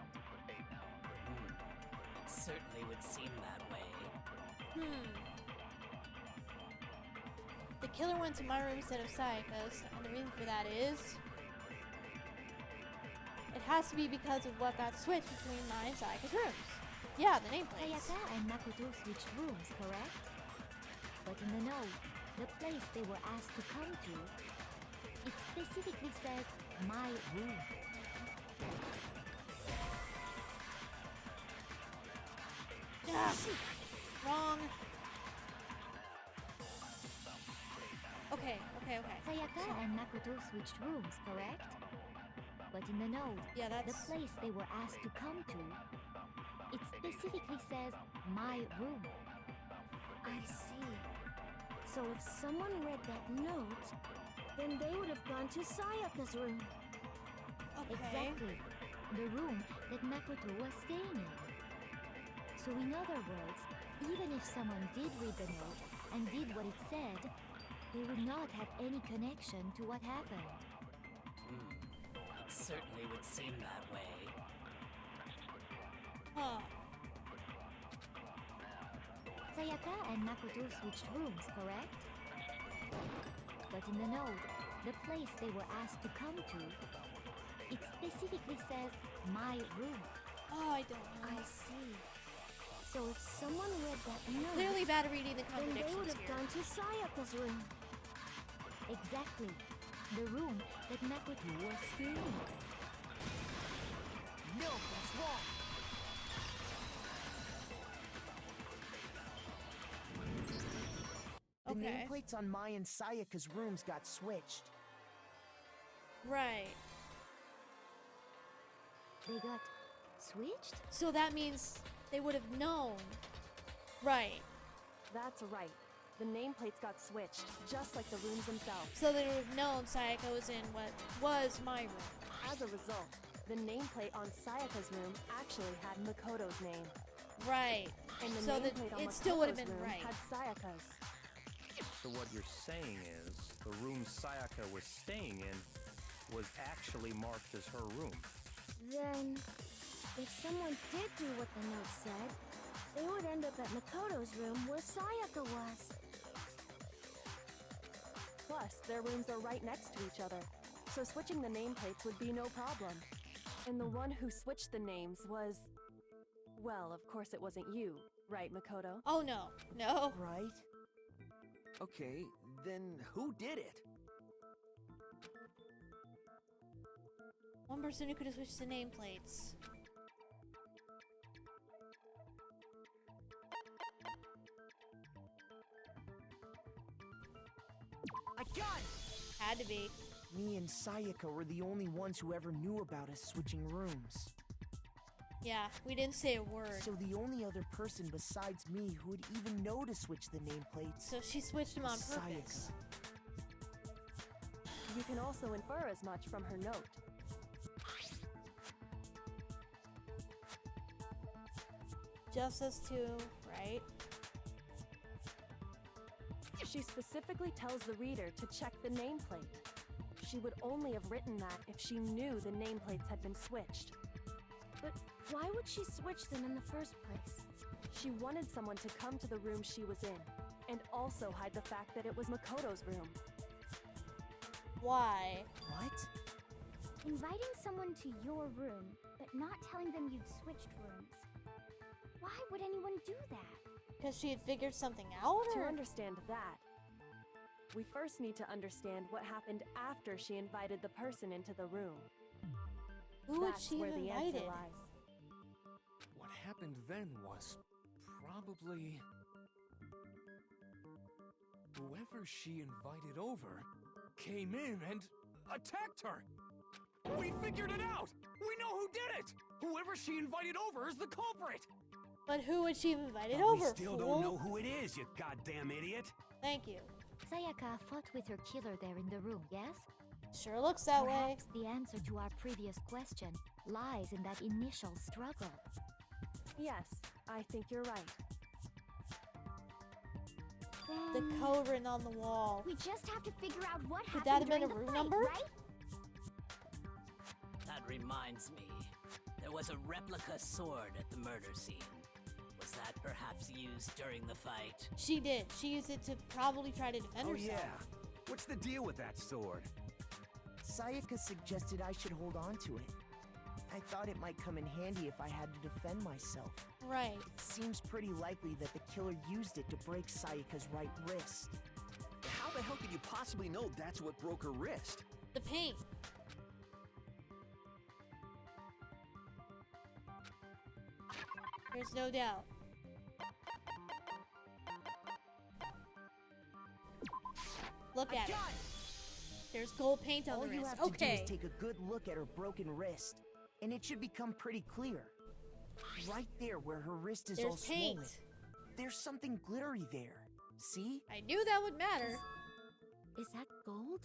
It certainly would seem that way. The killer went to my room instead of Sayaka's, and the reason for that is... it has to be because of what got switched between mine and Sayaka's rooms. Yeah, the nameplates. Sayaka and Makoto switched rooms, correct? But in the note, the place they were asked to come to, it specifically says my room. Ah, wrong. Okay. Sayaka and Makoto switched rooms, correct? But in the note, yeah, that's... the place they were asked to come to, it specifically says my room. I see. So if someone read that note, then they would have gone to Sayaka's room. Okay. Exactly. The room that Makoto was staying in. So in other words, even if someone did read the note and did what it said, they would not have any connection to what happened. It certainly would seem that way. Huh. Sayaka and Makoto switched rooms, correct? But in the note, the place they were asked to come to, it specifically says my room. Oh, I don't know. I see. So if someone read that note, clearly bad reading the then they would contradictions have here. gone to Sayaka's room. Exactly. The room that Makoto was staying in. No, that's wrong. The nameplates on Mai and Sayaka's rooms got switched. Right. They got switched? So that means they would have known. Right. That's right. The nameplates got switched, just like the rooms themselves. So they would have known Sayaka was in what was my room. As a result, the nameplate on Sayaka's room actually had Makoto's name. Right. And the so nameplate on it still would have Makoto's been room right. had Sayaka's. So what you're saying is, the room Sayaka was staying in was actually marked as her room. Then, if someone did do what the note said, they would end up at Makoto's room where Sayaka was. Plus, their rooms are right next to each other, so switching the nameplates would be no problem. And the one who switched the names was... well, of course it wasn't you, right, Makoto? Oh no. No. Right? Okay, then who did it? One person who could have switched the nameplates. I got it! Had to be. Me and Sayaka were the only ones who ever knew about us switching rooms. Yeah, we didn't say a word. So the only other person besides me who would even know to switch the nameplates. So she switched them on was purpose. You can also infer as much from her note. Just us two, right? She specifically tells the reader to check the nameplate. She would only have written that if she knew the nameplates had been switched. But why would she switch them in the first place? She wanted someone to come to the room she was in, and also hide the fact that it was Makoto's room. Why? What? Inviting someone to your room, but not telling them you'd switched rooms. Why would anyone do that? Because she had figured something out? To Or? understand that, we first need to understand what happened after she invited the person into the room. Who would That's she where have the answer invited? lies. What happened then was probably whoever she invited over came in and attacked her. We figured it out! We know who did it! Whoever she invited over is the culprit! But who would she have invited But over, we still fool? don't know who it is, you goddamn idiot. Thank you. Sayaka fought with her killer there in the room, yes? Sure looks that way. Perhaps the answer to our previous question lies in that initial struggle. Yes, I think you're right. The code written on the wall. We just have to figure out what Could happened that have been during a the room fight, number? right? That reminds me. There was a replica sword at the murder scene. Was that perhaps used during the fight? She did. She used it to probably try to defend Oh herself. yeah. What's the deal with that sword? Sayaka suggested I should hold on to it. I thought it might come in handy if I had to defend myself. Right. It seems pretty likely that the killer used it to break Sayaka's right wrist. How the hell could you possibly know that's what broke her wrist? The paint. There's no doubt. Look at it. There's gold paint on All the you wrist. have to do Okay. is take a good look at her broken wrist, and it should become pretty clear. Right there where her wrist is all There's paint. swollen. There's something glittery there. See? I knew that would matter. Is that gold?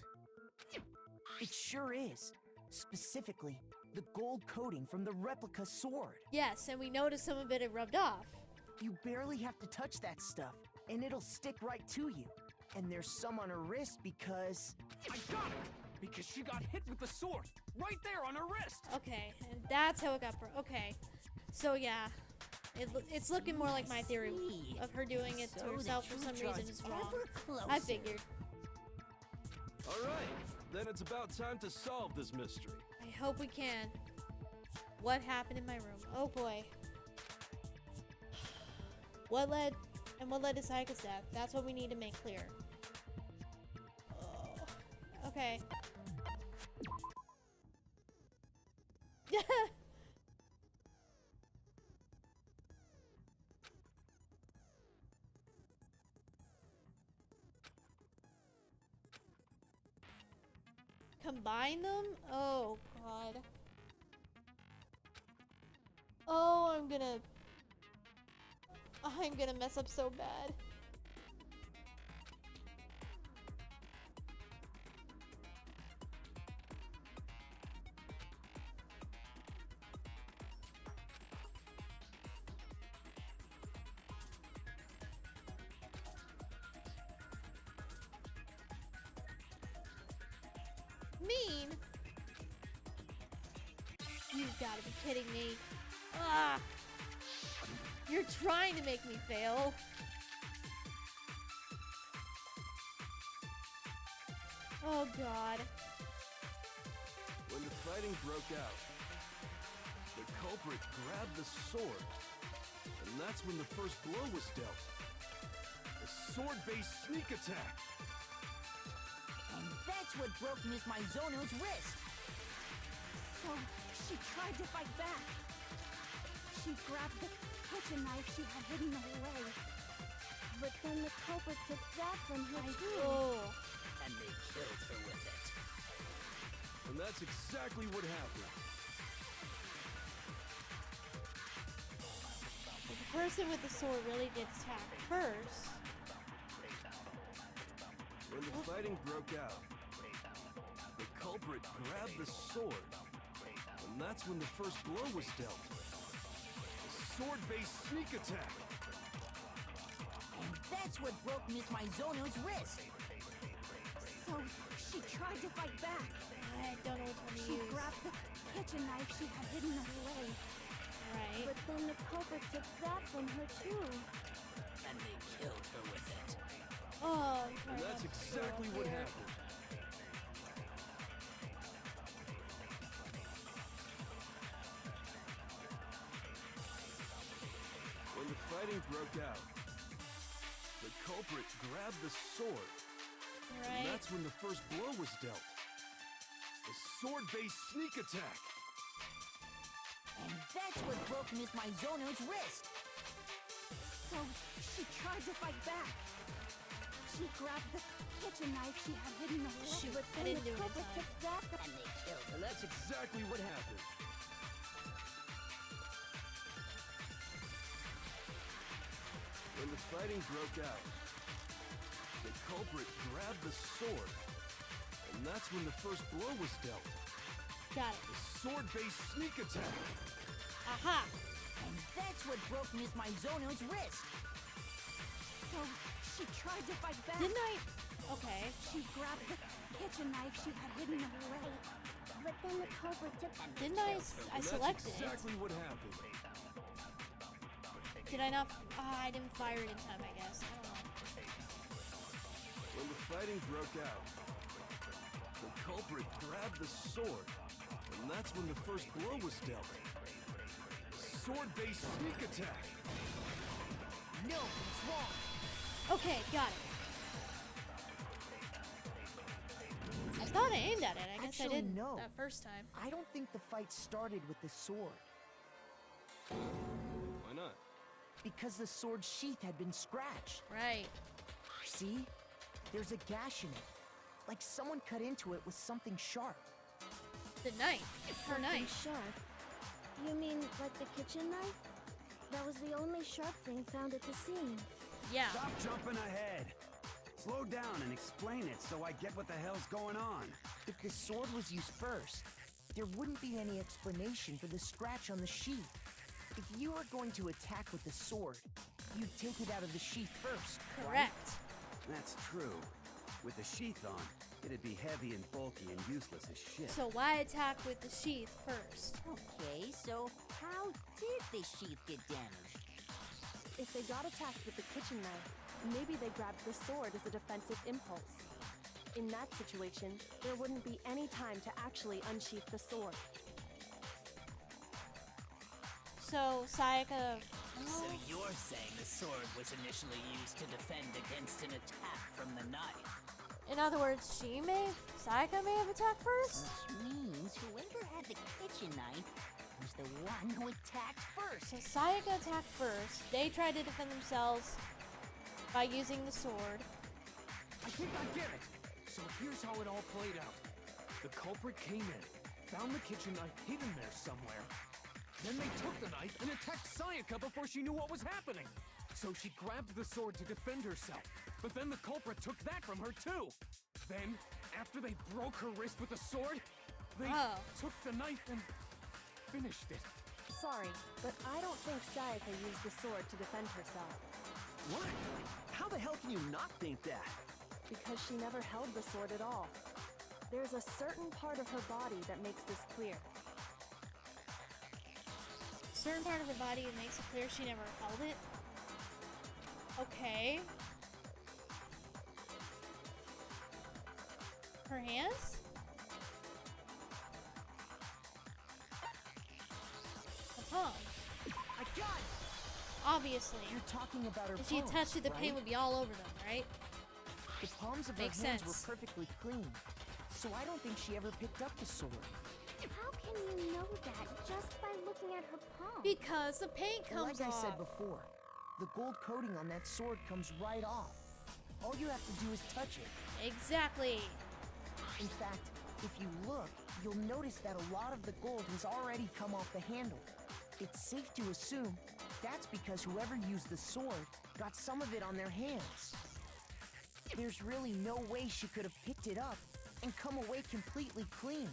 It sure is. Specifically, the gold coating from the replica sword. Yes, and we noticed some of it had rubbed off. You barely have to touch that stuff, and it'll stick right to you. And there's some on her wrist because... I got it! Because she got hit with the sword, right there on her wrist! Okay, and that's how it got broke. Okay, so yeah, it's looking more like my theory of her doing it to So the herself for some truth reason draws is wrong. ever I closer. figured. Alright, then it's about time to solve this mystery. I hope we can. What happened in my room? Oh boy. What led to Sayaka's death? That's what we need to make clear. Oh. Okay. Combine them? Oh god. Oh, I'm gonna mess up so bad. Mean? You've gotta be kidding me. Ah! You're trying to make me fail. Oh god. When the fighting broke out, the culprit grabbed the sword, and that's when the first blow was dealt. A sword-based sneak attack. And that's what broke Miss Mizono's wrist. So, she tried to fight back. She grabbed the kitchen knife she had hidden away. But then the culprit took that from her too. Oh. And they killed her with it. And that's exactly what happened. If the person with the sword really gets attacked first. When the fighting broke out, the culprit grabbed the sword, and that's when the first blow was dealt. A sword-based sneak attack. And that's what broke Miss Mizono's wrist. So, she tried to fight back. I don't know which one to She use. grabbed the kitchen knife she had hidden away. Right. But then the culprit took that from her too. And they killed her with it. Oh, And that's exactly what happened. When the fighting broke out, culprit grabbed the sword. Right. And that's when the first blow was dealt. The sword-based sneak attack. And that's what broke Miss Mizono's wrist. So she tried to fight back. She grabbed the kitchen knife she had hidden away. Shoot, But I then didn't the do it in culprit time. took that And they killed her. And that's exactly what happened. When the fighting broke out, the culprit grabbed the sword. And that's when the first blow was dealt. Got it. The sword-based sneak attack. Aha! And that's what broke Miss Mizono's wrist. So she tried to fight back. Didn't I? Okay. She grabbed the kitchen knife she had hidden away. But then the culprit took Didn't I? I And selected that's exactly what happened. it. Did I not? I didn't fire it in time, I guess. I don't know. When the fighting broke out, the culprit grabbed the sword. And that's when the first blow was dealt. Sword-based sneak attack. No, it's wrong. Okay, got it. I thought I aimed at it. I guess I Actually, didn't no. that first time. I don't think the fight started with the sword. Why not? Because the sword sheath had been scratched. Right. See? There's a gash in it. Like someone cut into it with something sharp. The knife. Her something knife. sharp. You mean like the kitchen knife? That was the only sharp thing found at the scene. Yeah. Stop jumping ahead. Slow down and explain it so I get what the hell's going on. If the sword was used first, there wouldn't be any explanation for the scratch on the sheath. If you were going to attack with the sword, you'd take it out of the sheath first. Correct. That's true. With the sheath on, it'd be heavy and bulky and useless as shit. So why attack with the sheath first? Okay, so how did the sheath get damaged? If they got attacked with the kitchen knife, maybe they grabbed the sword as a defensive impulse. In that situation, there wouldn't be any time to actually unsheath the sword. So Sayaka. So you're saying the sword was initially used to defend against an attack from the knife? In other words, Sayaka may have attacked first? Which means whoever had the kitchen knife was the one who attacked first. So Sayaka attacked first. They tried to defend themselves by using the sword. I think I get it. So here's how it all played out. The culprit came in, found the kitchen knife hidden there somewhere. Then they took the knife and attacked Sayaka before she knew what was happening. So she grabbed the sword to defend herself. But then the culprit took that from her too. Then, after they broke her wrist with the sword, they took the knife and finished it. Sorry, but I don't think Sayaka used the sword to defend herself. What? How the hell can you not think that? Because she never held the sword at all. There's a certain part of her body that makes this clear. Certain part of her body that makes it clear she never held it. Okay. Her hands? The palm. I got it! Obviously. You're talking about her If she palms, touched it, the paint right? would be all over them, right? The palms of Makes her hands sense. were perfectly clean, so I don't think she ever picked up the sword. How can you know that just by looking at her palm? Because the paint comes Like I off. said before, the gold coating on that sword comes right off. All you have to do is touch it. Exactly. In fact, if you look, you'll notice that a lot of the gold has already come off the handle. It's safe to assume that's because whoever used the sword got some of it on their hands. There's really no way she could have picked it up and come away completely clean.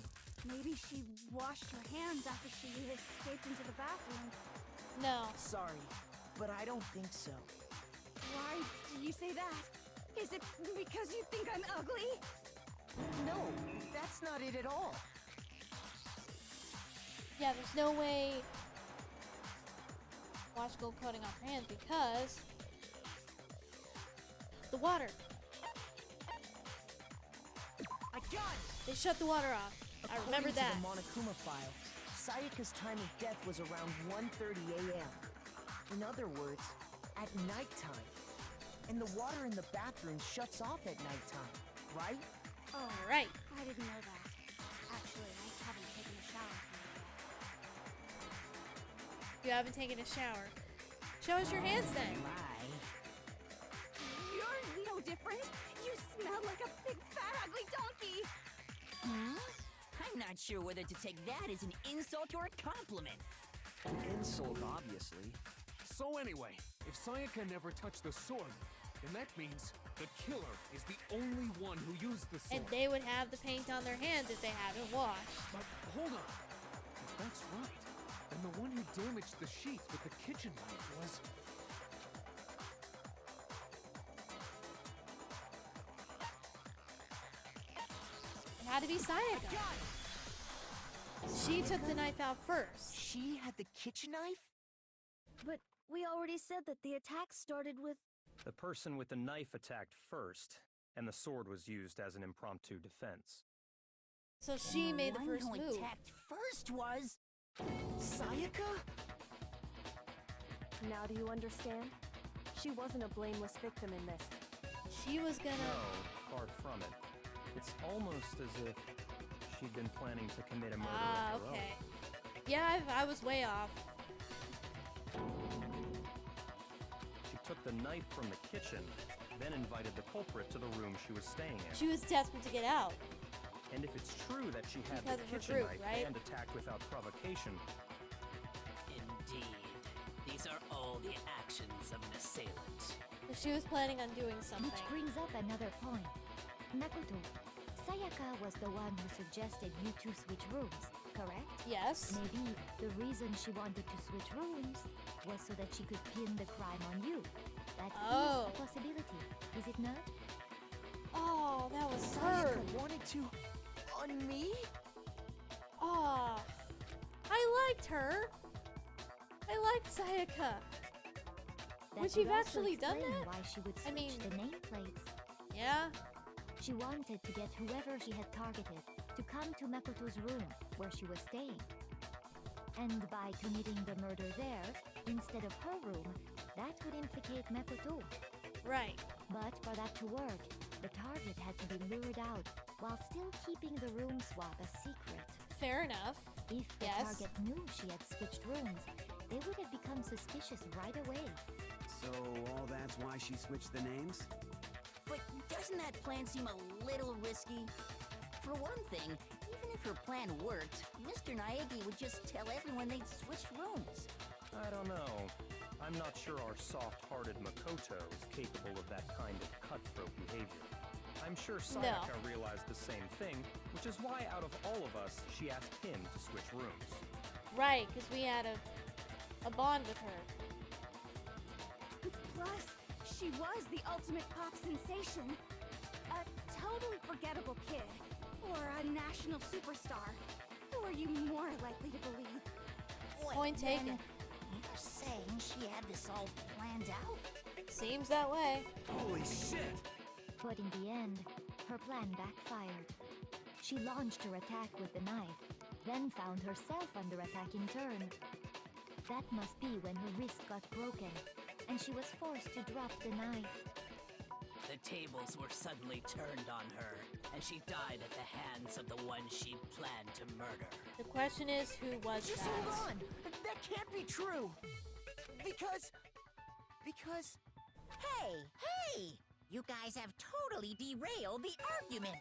Maybe she washed her hands after she escaped into the bathroom. No. Sorry, but I don't think so. Why do you say that? Is it because you think I'm ugly? No, that's not it at all. Yeah, there's no way wash gold coating off her hands because the water. I got it! They shut the water off. I remember that. According to the Monokuma file, Sayaka's time of death was around 1:30 a.m. In other words, at nighttime. And the water in the bathroom shuts off at nighttime, right? Oh, Right. I didn't know that. Actually, I haven't taken a shower tonight. You haven't taken a shower. Show us your hands then. You're no different. You smell like a big, fat, ugly donkey. I'm not sure whether to take that as an insult or a compliment. Insult, obviously. So anyway, if Sayaka never touched the sword, then that means the killer is the only one who used the sword. And they would have the paint on their hands if they haven't washed. But hold on. If that's right, then the one who damaged the sheath with the kitchen knife was... It had to be Sayaka. She took the knife out first. She had the kitchen knife? But we already said that the attack started with... The person with the knife attacked first, and the sword was used as an impromptu defense. So she made the first one who move. attacked first was... Sayaka? Now do you understand? She wasn't a blameless victim in this. She was gonna... No, far from it. It's almost as if she'd been planning to commit a murder of her okay. own. Yeah, I was way off. She took the knife from the kitchen, then invited the culprit to the room she was staying in. She was desperate to get out. And if it's true that she had Because the of her kitchen group, knife right? and attacked without provocation, Indeed. These are all the actions of an assailant. So she was planning on doing something. Which brings up another point. Makoto, Sayaka was the one who suggested you two switch rooms, correct? Yes. Maybe the reason she wanted to switch rooms was so that she could pin the crime on you. That is a possibility, is it not? Oh, that was her. Sayaka wanted to... on me? Oh, I liked her. I liked Sayaka. Would she have actually done that? Why she would switch the nameplates. Yeah. She wanted to get whoever she had targeted to come to Makoto's room where she was staying. And by committing the murder there, instead of her room, that would implicate Makoto. Right. But for that to work, the target had to be lured out while still keeping the room swap a secret. Fair enough. If the target knew she had switched rooms, they would have become suspicious right away. So all that's why she switched the names? But doesn't that plan seem a little risky? For one thing, even if her plan worked, Mr. Naegi would just tell everyone they'd switched rooms. I don't know. I'm not sure our soft-hearted Makoto is capable of that kind of cutthroat behavior. I'm sure Sayaka realized the same thing, which is why out of all of us, she asked him to switch rooms. Right, because we had a bond with her. Plus, she was the ultimate pop sensation. A totally forgettable kid. Or a national superstar. Who are you more likely to believe? Point taken. You're saying she had this all planned out? Seems that way. Holy shit! But in the end, her plan backfired. She launched her attack with the knife, then found herself under attack in turn. That must be when her wrist got broken, and she was forced to drop the knife. The tables were suddenly turned on her, and she died at the hands of the one she'd planned to murder. The question is, who was Just that? hold on! That can't be true! Because... Hey! You guys have totally derailed the argument.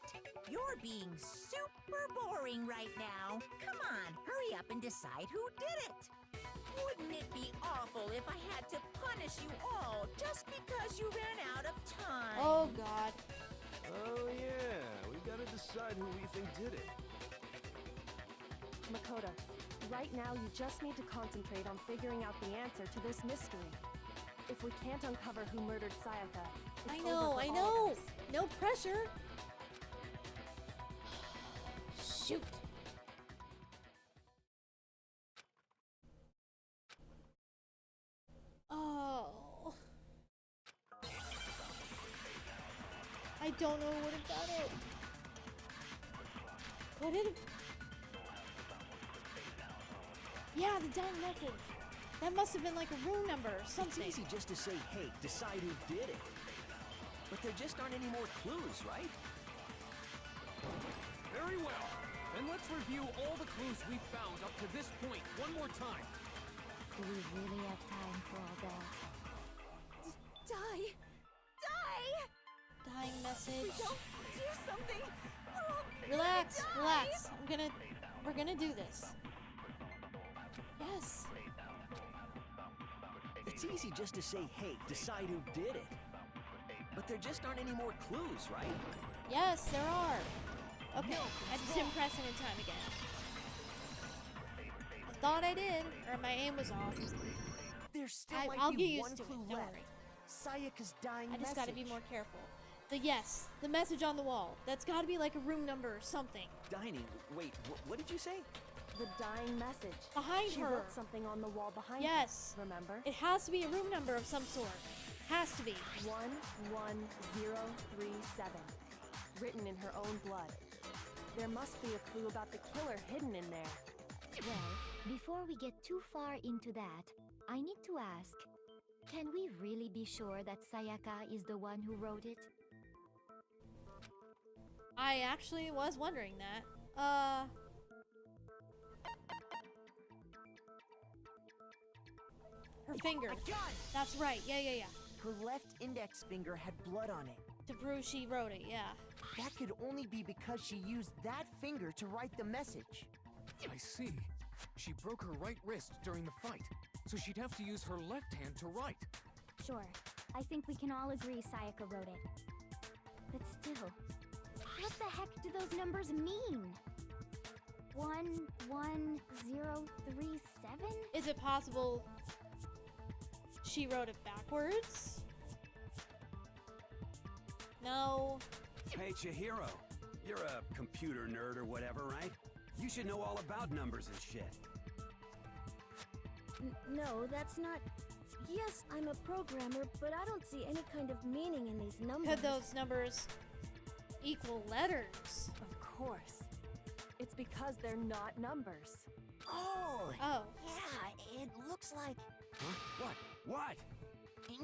You're being super boring right now. Come on, hurry up and decide who did it. Wouldn't it be awful if I had to punish you all just because you ran out of time? Oh, God. Oh yeah, we gotta decide who we think did it. Makoto, right now you just need to concentrate on figuring out the answer to this mystery. If we can't uncover who murdered Sayaka, it's over for I all know. of us. No pressure. Shoot. Oh. I don't know who would have done it. What did it? Yeah, the down message. That must have been like a room number or something. It's easy just to say, hey, decide who did it. there just aren't any more clues, right? Very well. Then let's review all the clues we've found up to this point one more time. Do we really have time for all that? Die! Die! Dying message. We don't do something. We're all Relax, gonna die. relax. We're gonna do this. Yes. It's easy just to say, hey, decide who did it. But there just aren't any more clues, right? Yes, there are. Okay, I just didn't press it in time again. I thought I did, or my aim was off. There's still I'll might get be used one to it, clue don't left. worry. Sayaka's dying I just message. gotta be more careful. The message on the wall. That's gotta be like a room number or something. Dining. Wait, what did you say? The dying message. Behind she her. wrote something on the wall behind her. Yes. Remember? It has to be a room number of some sort. Has to be. 11037. Written in her own blood. There must be a clue about the killer hidden in there. Well, before we get too far into that, I need to ask, can we really be sure that Sayaka is the one who wrote it? I actually was wondering that. Her finger. That's right. Yeah. Her left index finger had blood on it. To prove she wrote it, yeah. That could only be because she used that finger to write the message. I see. She broke her right wrist during the fight, so she'd have to use her left hand to write. Sure. I think we can all agree Sayaka wrote it. But still, what the heck do those numbers mean? 11037? Is it possible she wrote it backwards? No. Hey, Chihiro. You're a computer nerd or whatever, right? You should know all about numbers and shit. No, that's not... Yes, I'm a programmer, but I don't see any kind of meaning in these numbers. Could those numbers equal letters? Of course. It's because they're not numbers. Oh! Oh. Yeah, it looks like... Huh? What?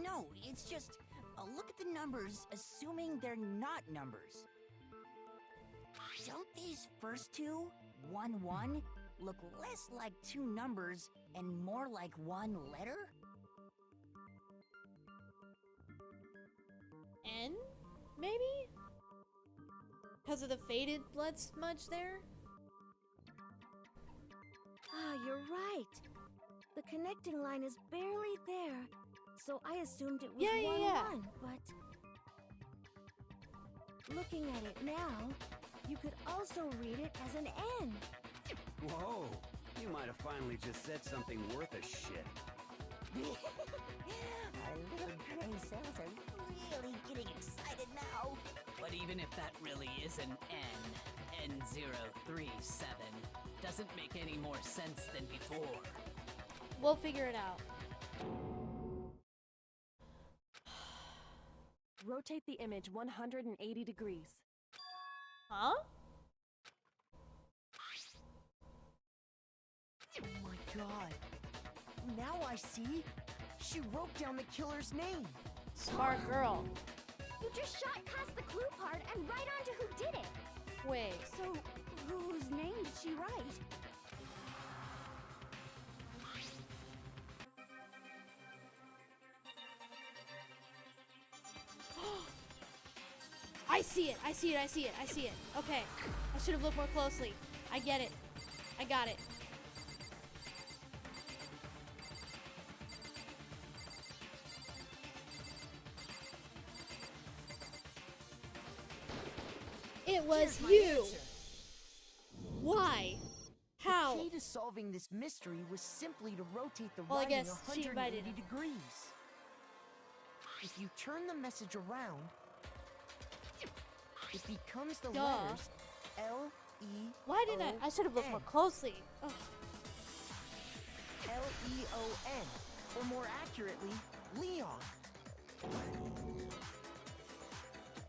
No, it's just... look at the numbers, assuming they're not numbers. Don't these first two, 1, 1, look less like two numbers and more like one letter? N? Maybe? Because of the faded blood smudge there? Ah, you're right. The connecting line is barely there, so I assumed it was 1, 1, but... Looking at it now, you could also read it as an N. Whoa. You might have finally just said something worth a shit. Our little gray cells are really getting excited now. But even if that really is an N037, doesn't make any more sense than before. We'll figure it out. Rotate the image 180 degrees. Huh? Oh my god. Now I see. She wrote down the killer's name. Smart girl. You just shot past the clue part and right onto who did it. Wait. So, whose name did she write? I see it. Okay. I should have looked more closely. I get it. I got it. It was you. Why? How? The key to solving this mystery was simply to rotate the Well, I writing guess she 180 invited him. degrees. If you turn the message around, it becomes the Duh. letters L-E-O-N. Why didn't I should have looked more closely. Ugh. L-E-O-N, or more accurately, Leon.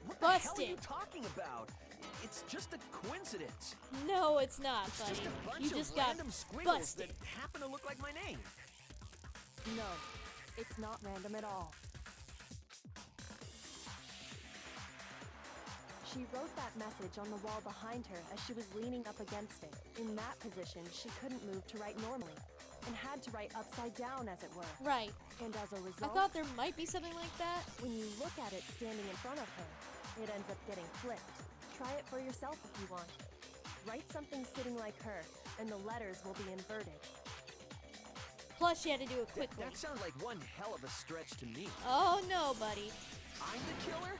What the hell are Busted. you talking about? It's just a coincidence. No, it's not, It's buddy. just a bunch You of just got random squiggles busted. that happen to look like my name. No, it's not random at all. She wrote that message on the wall behind her as she was leaning up against it. In that position, she couldn't move to write normally, and had to write upside down, as it were. Right. And as a I result, thought there might be something like that. when you look at it standing in front of her, it ends up getting flipped. Try it for yourself if you want. Write something sitting like her, and the letters will be inverted. Plus, she had to do it quickly. That sounds like one hell of a stretch to me. Oh no, buddy. I'm the killer?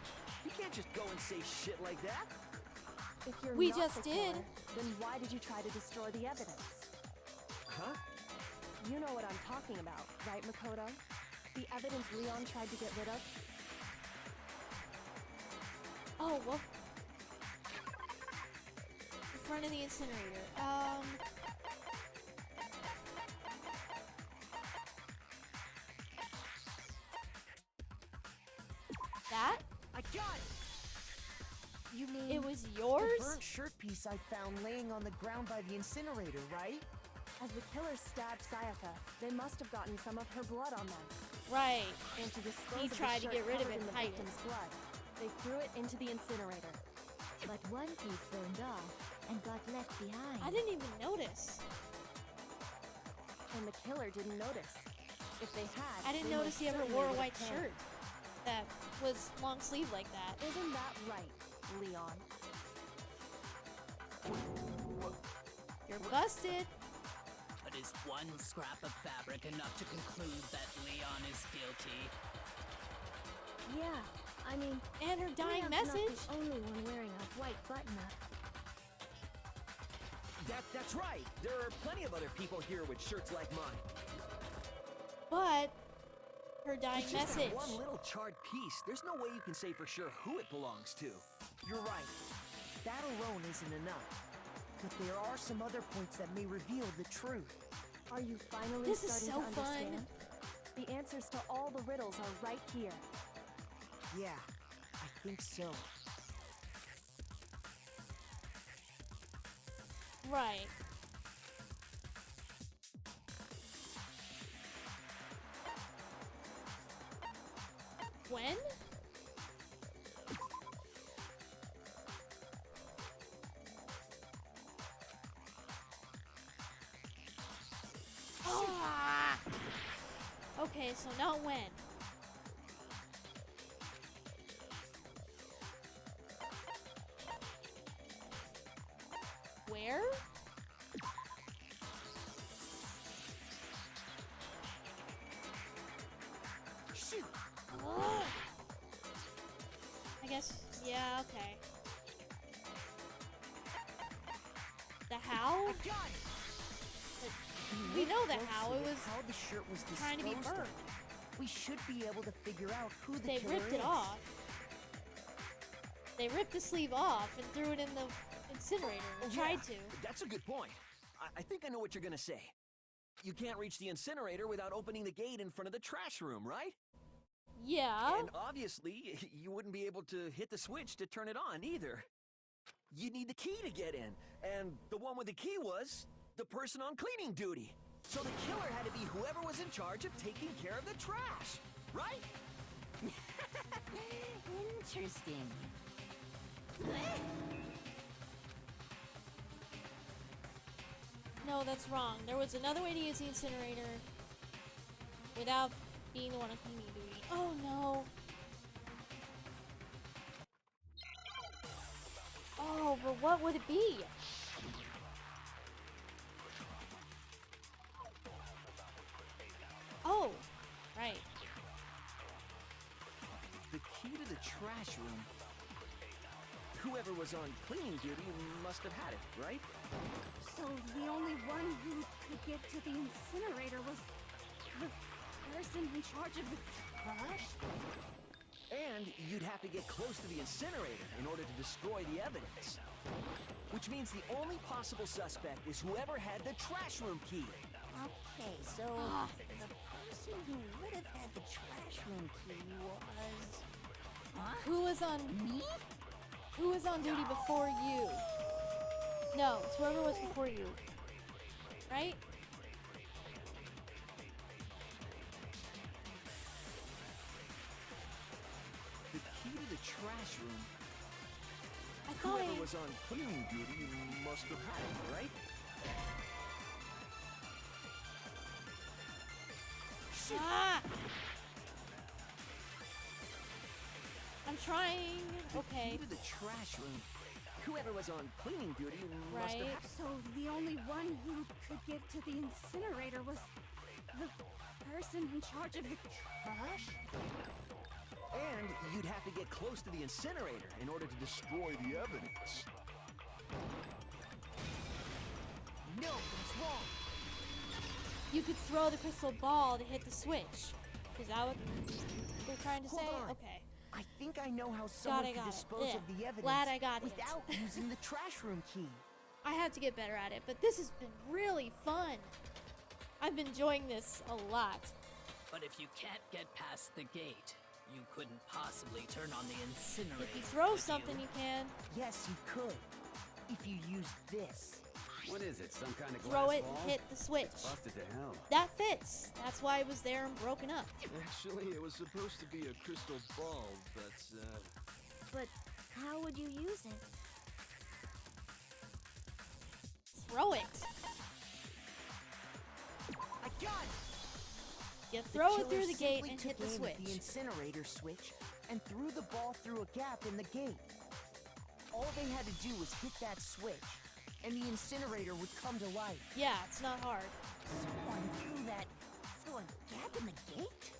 You can't just go and say shit like that. If you're We not just the did. killer, then why did you try to destroy the evidence? Huh? You know what I'm talking about, right, Makoto? The evidence Leon tried to get rid of? Oh, well. In front of the incinerator. That? I got it! You mean... It was yours? The burnt shirt piece I found laying on the ground by the incinerator, right? As the killer stabbed Sayaka, they must have gotten some of her blood on them. Right. And to dispose He of the tried to shirt get rid of covered it in and the hide it. victim's blood, they threw it into the incinerator. But one piece burned off and got left behind. I didn't even notice. And the killer didn't notice. If they had, I didn't they notice most he ever certainly wore a would have white panicked. shirt that was long sleeve like that. Isn't that right, Leon? You're busted. But is one scrap of fabric enough to conclude that Leon is guilty? Yeah, I mean, And her dying Leon's message. not the only one wearing a white button-up. That's right. There are plenty of other people here with shirts like mine. But her dying It's just message. that one little charred piece. There's no way you can say for sure who it belongs to. You're right. That alone isn't enough. But there are some other points that may reveal the truth. Are you finally This is starting so to fun. understand? The answers to all the riddles are right here. Yeah, I think so. Right. When? Ah! Okay, so not when. Where? Shoot! Ugh. I guess, yeah, okay. The how? I got it! We know the Closely how. It at was how the shirt was trying to be disposed of. burned. We should be able to figure out who the They killer ripped it is. off. They ripped the sleeve off and threw it in the incinerator and Yeah, tried to. That's a good point. I think I know what you're gonna say. You can't reach the incinerator without opening the gate in front of the trash room, right? Yeah. And obviously, you wouldn't be able to hit the switch to turn it on either. You'd need the key to get in, and the one with the key was the person on cleaning duty. So the killer had to be whoever was in charge of taking care of the trash, right? Interesting. No, that's wrong. There was another way to use the incinerator without being the one on cleaning duty. Oh no. Oh, but what would it be? Oh, right. The key to the trash room. Whoever was on cleaning duty must have had it, right? So the only one who could get to the incinerator was the person in charge of the trash? And you'd have to get close to the incinerator in order to destroy the evidence. Which means the only possible suspect is whoever had the trash room key. Okay, so the person who would have had the trash room key was... Huh? Who was on Me? Who was on duty before you? No, it's whoever was before you. Right? The key to the trash room. I thought Whoever was on cleaning duty must have had it, right? Ah! I'm trying. Okay. Key to the trash room. Whoever was on cleaning duty must have. Right. So the only one who could get to the incinerator was the person in charge of the trash? And you'd have to get close to the incinerator in order to destroy the evidence. No, that's wrong. You could throw the crystal ball to hit the switch. Is that what they're trying to say? Hold on. Okay. I think I know how someone got could it. dispose Yeah. of the evidence Glad I got it. without using the trash room key. I have to get better at it, but this has been really fun. I've been enjoying this a lot. But if you can't get past the gate, you couldn't possibly turn on the incinerator. If you throw could something, you? you can. Yes, you could. If you use this. What is it? Some kind of glass Throw it ball? and hit the switch. Busted to hell. That fits. That's why it was there and broken up. Actually, it was supposed to be a crystal ball, but, But how would you use it? Throw it. I got it! You throw it killer through the gate simply and took hit the aim at switch. the incinerator switch and threw the ball through a gap in the gate. All they had to do was hit that switch, and the incinerator would come to life. Yeah, it's not hard. Someone threw that through a gap in the gate?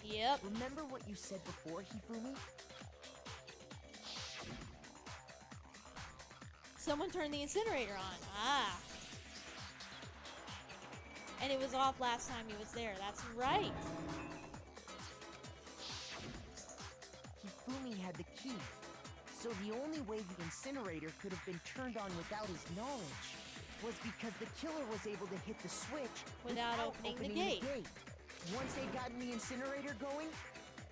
Yep. Remember what you said before, Hifumi? Someone turned the incinerator on. Ah. And it was off last time he was there. That's right. Hifumi had the key, so the only way the incinerator could have been turned on without his knowledge was because the killer was able to hit the switch Without opening the gate. Once they got the incinerator going,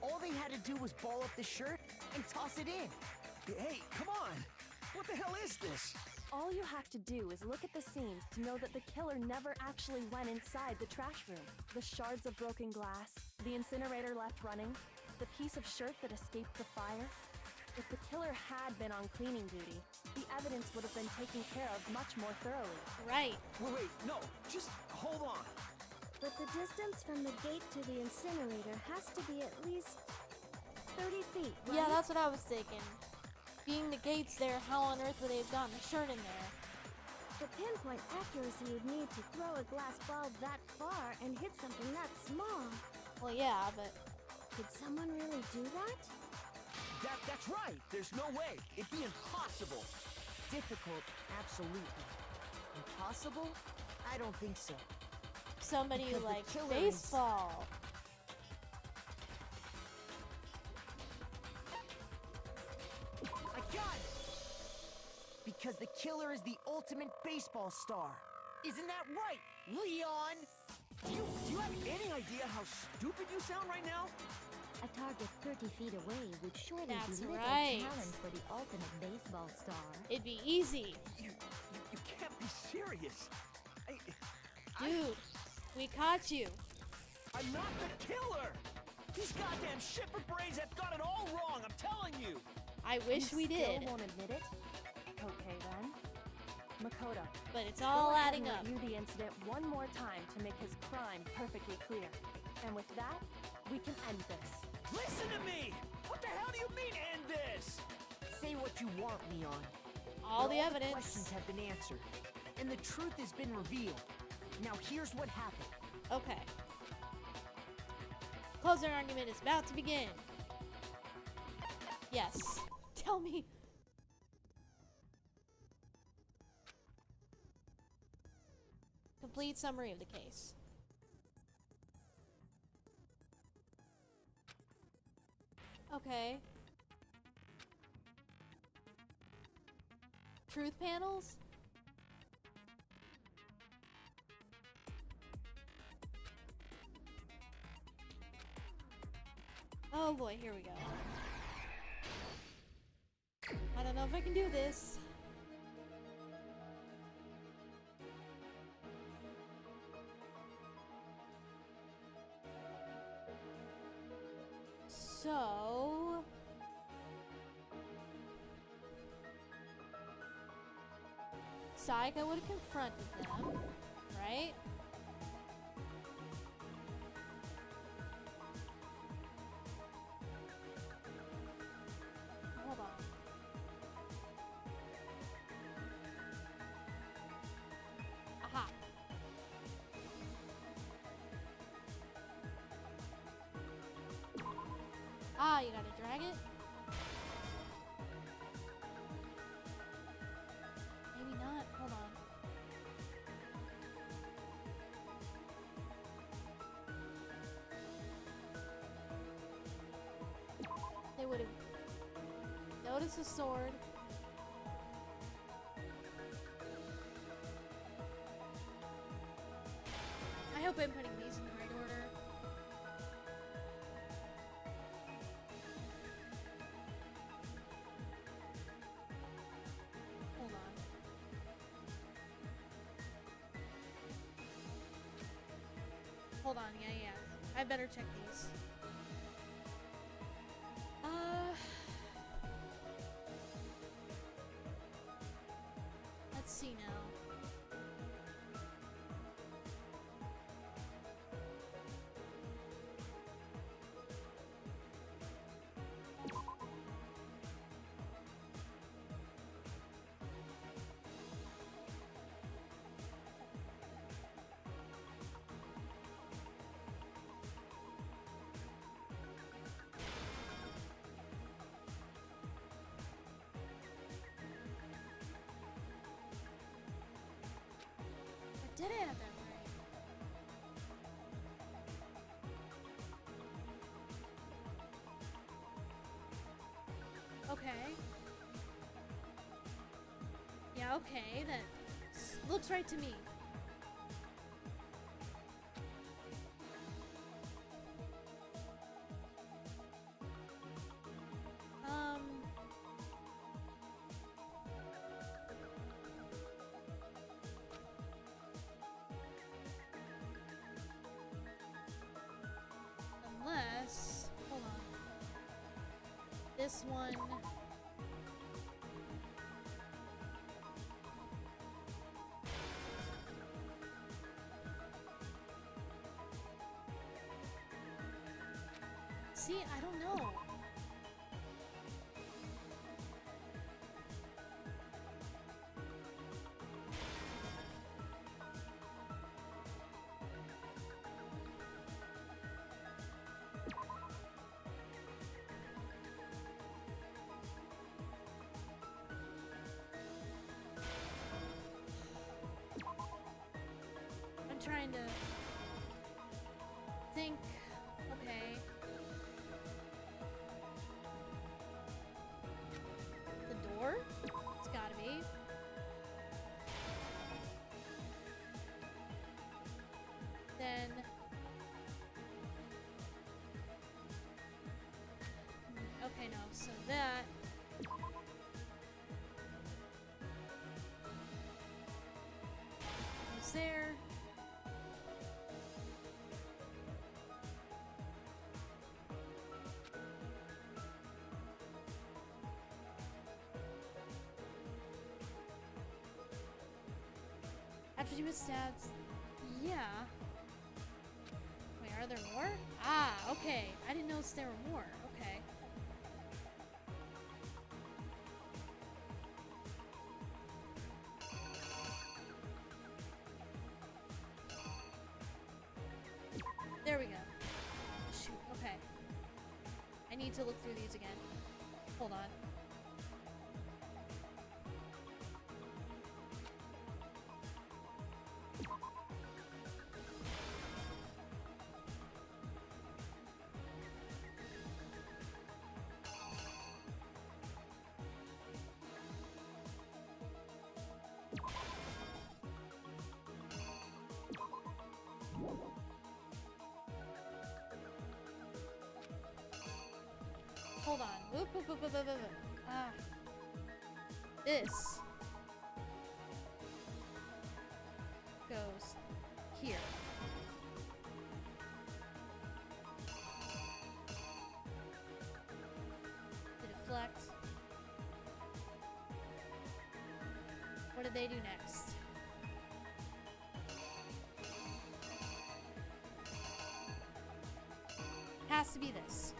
all they had to do was ball up the shirt and toss it in. Hey, come on! What the hell is this? All you have to do is look at the scene to know that the killer never actually went inside the trash room. The shards of broken glass, the incinerator left running, the piece of shirt that escaped the fire. If the killer had been on cleaning duty, the evidence would have been taken care of much more thoroughly. Right. Wait, no, just hold on. But the distance from the gate to the incinerator has to be at least 30 feet, right? Yeah, that's what I was thinking. Being the gates there, how on earth would they have gotten the shirt in there? The pinpoint accuracy you'd need to throw a glass ball that far and hit something that small. Well, yeah, but Could someone really do that? That's right. There's no way. It'd be impossible. Difficult, absolutely. Impossible? I don't think so. somebody who Because the likes killer is- baseball. I got it! Because the killer is the ultimate baseball star. Isn't that right, Leon? Do you have any idea how stupid you sound right now? A target 30 feet away would surely That's be little right. challenge for the ultimate baseball star. It'd be easy. You can't be serious. Dude, we caught you. I'm not the killer! These goddamn shipper brains have got it all wrong, I'm telling you! I wish You we still did, won't admit it? Okay then. Makoto, but it's all go ahead adding and up. review the incident one more time to make his crime perfectly clear. And with that, we can end this. Listen to me! What the hell do you mean, end this? Say what you want, Leon. All but the all evidence. the questions have been answered, and the truth has been revealed. Now here's what happened. Okay. Closing argument is about to begin. Yes. Tell me. Complete summary of the case. Okay. Truth panels? Oh boy, here we go. I don't know if I can do this. So... Sayaka would have confronted them, right? Hold on. Aha. Ah, you gotta drag it? Maybe not. Hold on. They would have noticed the sword. I hope I'm putting these in the right order. Hold on. Hold on, yeah. I better check these. Let's see now. Did it have that right? Okay. Yeah, okay, that looks right to me. Unless, hold on. This one. See, I don't know. I'm trying to think. Okay. The door? It's gotta be. Then. Okay, no. So that. Is there. After she was stabbed. Yeah. Wait, are there more? Ah, okay. I didn't notice there were more. Okay. There we go. Shoot, okay. I need to look through these again. Hold on. Hold on. Whoop, whoop, whoop, whoop, whoop, whoop. Ah. This goes here. To deflect. What did what they do next. Has to be this.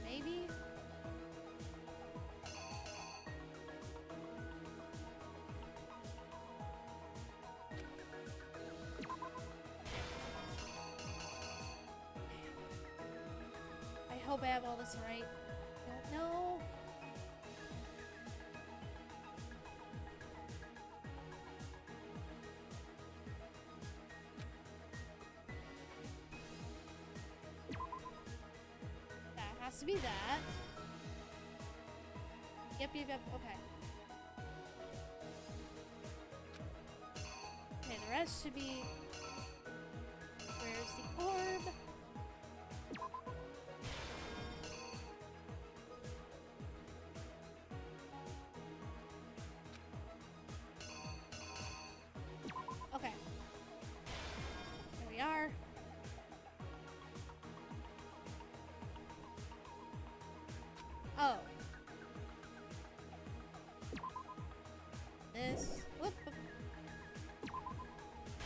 Maybe? I hope I have all this right. Don't know. That has to be that. Yep, okay. Okay, the rest should be... Where's the orb? Okay. There we are. Oh. This. Whoop.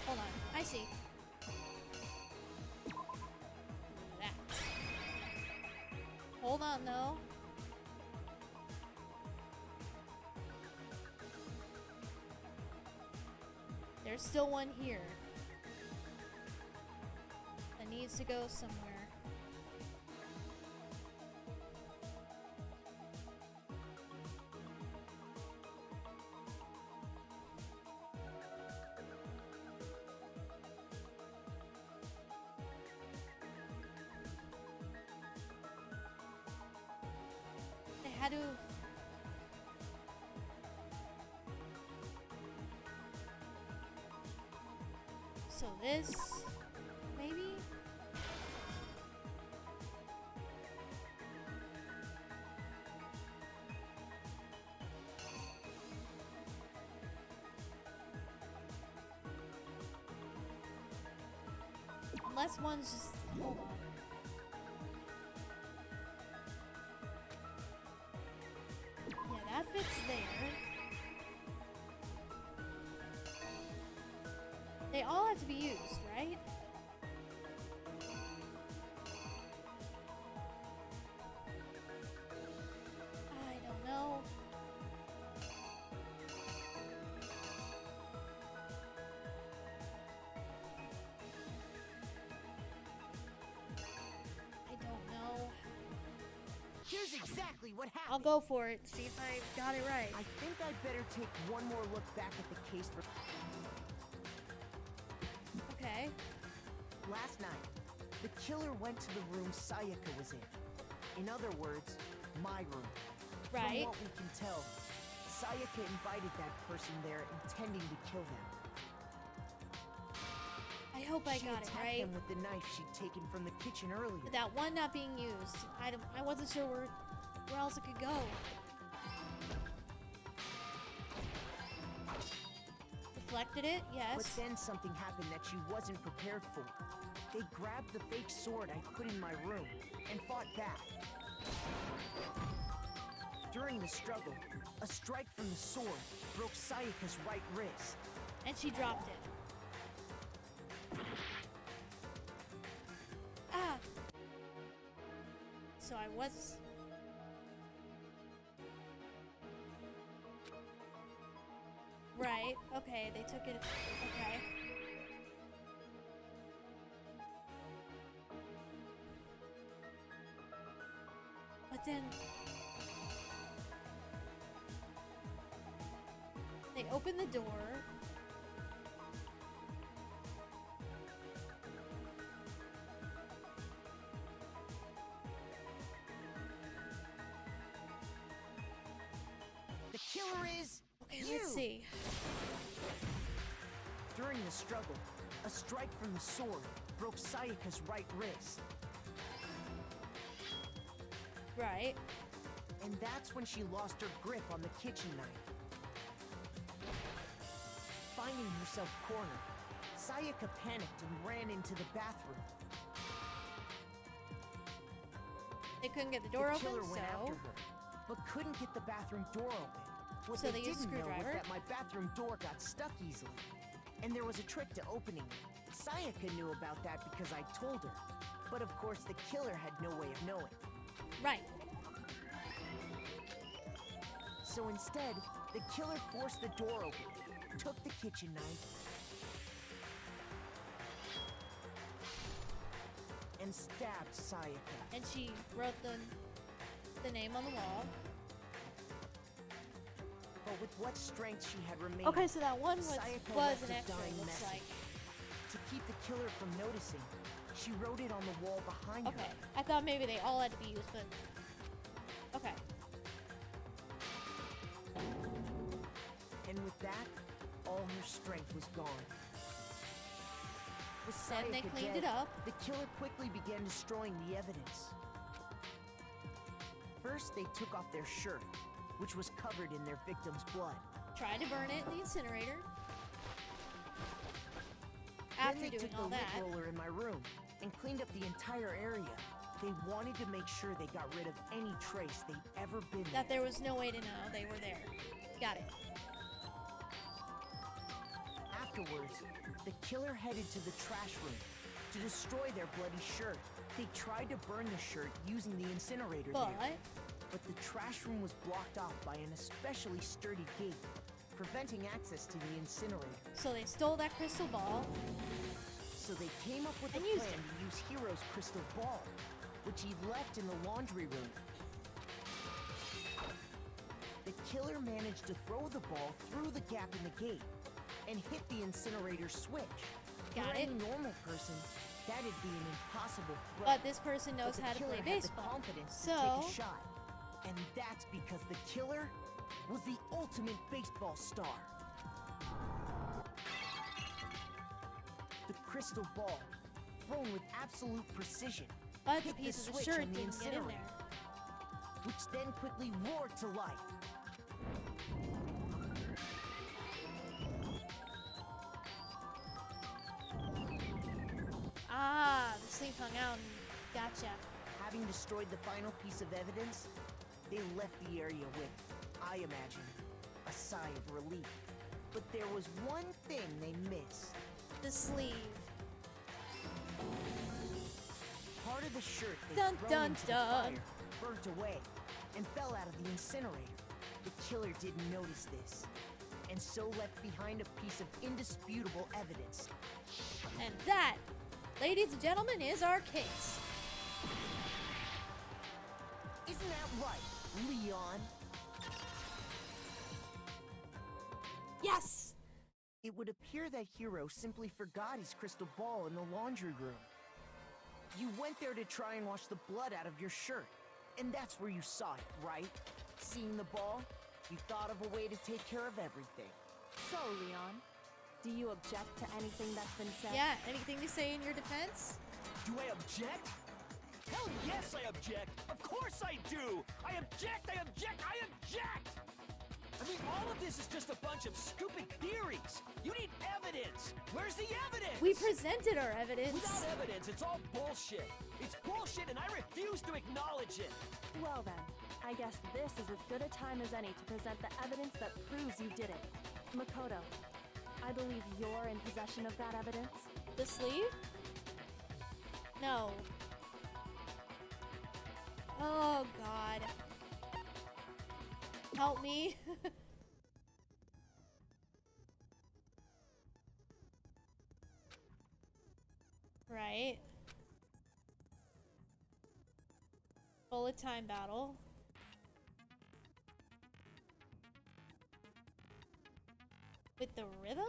Hold on. I see. That. Hold on, though. There's still one here. That needs to go somewhere. They had to... So this, maybe? Unless one's just, hold on. Yeah, that fits there. They all have to be used, right? I don't know. I don't know. Here's exactly what happened. I'll go for it, see if I got it right. I think I'd better take one more look back at the case for... Okay. Last night, the killer went to the room Sayaka was in. In other words, my room. Right. From what we can tell, Sayaka invited that person there intending to kill them. I hope I got it right. She attacked them with the knife she'd taken from the kitchen earlier. But that one not being used, I wasn't sure where else it could go. Deflected it, yes. But then something happened that she wasn't prepared for. They grabbed the fake sword I put in my room and fought back. During the struggle, a strike from the sword broke Sayaka's right wrist. And she dropped it. Ah! So I was... Right, okay, they took it... Okay. But then... They opened the door. The killer is... Okay, you! let's see. During the struggle, a strike from the sword broke Sayaka's right wrist. Right. And that's when she lost her grip on the kitchen knife. Finding herself cornered, Sayaka panicked and ran into the bathroom. They couldn't get the door The killer open, went so... after her, but couldn't get the bathroom door open. What So they they used a didn't know was screwdriver? that my bathroom door got stuck easily. And there was a trick to opening it. Sayaka knew about that because I told her. But of course, the killer had no way of knowing. Right. So instead, the killer forced the door open, took the kitchen knife, and stabbed Sayaka. And she wrote the name on the wall. But with what strength she had remained, Okay, so that one Sayaka was left an a extra, dying looks message. like. To keep the killer from noticing, she wrote it on the wall behind Okay, her. I thought maybe they all had to be used, but... Okay. And with that, all her strength was gone. With Then they Sayaka cleaned dead, it up. the killer quickly began destroying the evidence. First, they took off their shirt, which was covered in their victim's blood. Tried to burn it in the incinerator. Then After they doing took the all lint that, roller in my room and cleaned up the entire area. They wanted to make sure they got rid of any trace they'd ever been that there was no way to know they were there. Got it. Afterwards, the killer headed to the trash room to destroy their bloody shirt. They tried to burn the shirt using the incinerator there, but the trash room was blocked off by an especially sturdy gate, preventing access to the incinerator. So they stole that crystal ball. So they came up with a And plan used it. to use Hero's crystal ball, which he left in the laundry room. The killer managed to throw the ball through the gap in the gate and hit the incinerator switch. Got For it. any normal person, that'd be an impossible throw. But this person knows But the how to play killer had the baseball. confidence to So, take a shot. And that's because the killer was the ultimate baseball star. The crystal ball, thrown with absolute precision, but the hit piece of the switch shirt on the didn't get in incinerator, there. which then quickly roared to life. Ah, the sleeve hung out and gotcha. Having destroyed the final piece of evidence, they left the area with, I imagine, a sigh of relief. But there was one thing they missed. The sleeve. Part of the shirt they Dun, thrown dun, into dun. the fire burnt away and fell out of the incinerator. The killer didn't notice this, and so left behind a piece of indisputable evidence. And that, ladies and gentlemen, is our case. Isn't that right, Leon? Yes! It would appear that Hero simply forgot his crystal ball in the laundry room. You went there to try and wash the blood out of your shirt, and that's where you saw it, right? Seeing the ball, you thought of a way to take care of everything. So, Leon, do you object to anything that's been said? Yeah, anything to say in your defense? Do I object? Hell yes, I object! Of course I do! I object! I object! I object! I mean, all of this is just a bunch of stupid theories! You need evidence! Where's the evidence? We presented our evidence. Without evidence, it's all bullshit! It's bullshit and I refuse to acknowledge it! Well then, I guess this is as good a time as any to present the evidence that proves you did it. Makoto, I believe you're in possession of that evidence. The sleeve? No. Oh, God. Help me. Right. Bullet time battle. With the rhythm?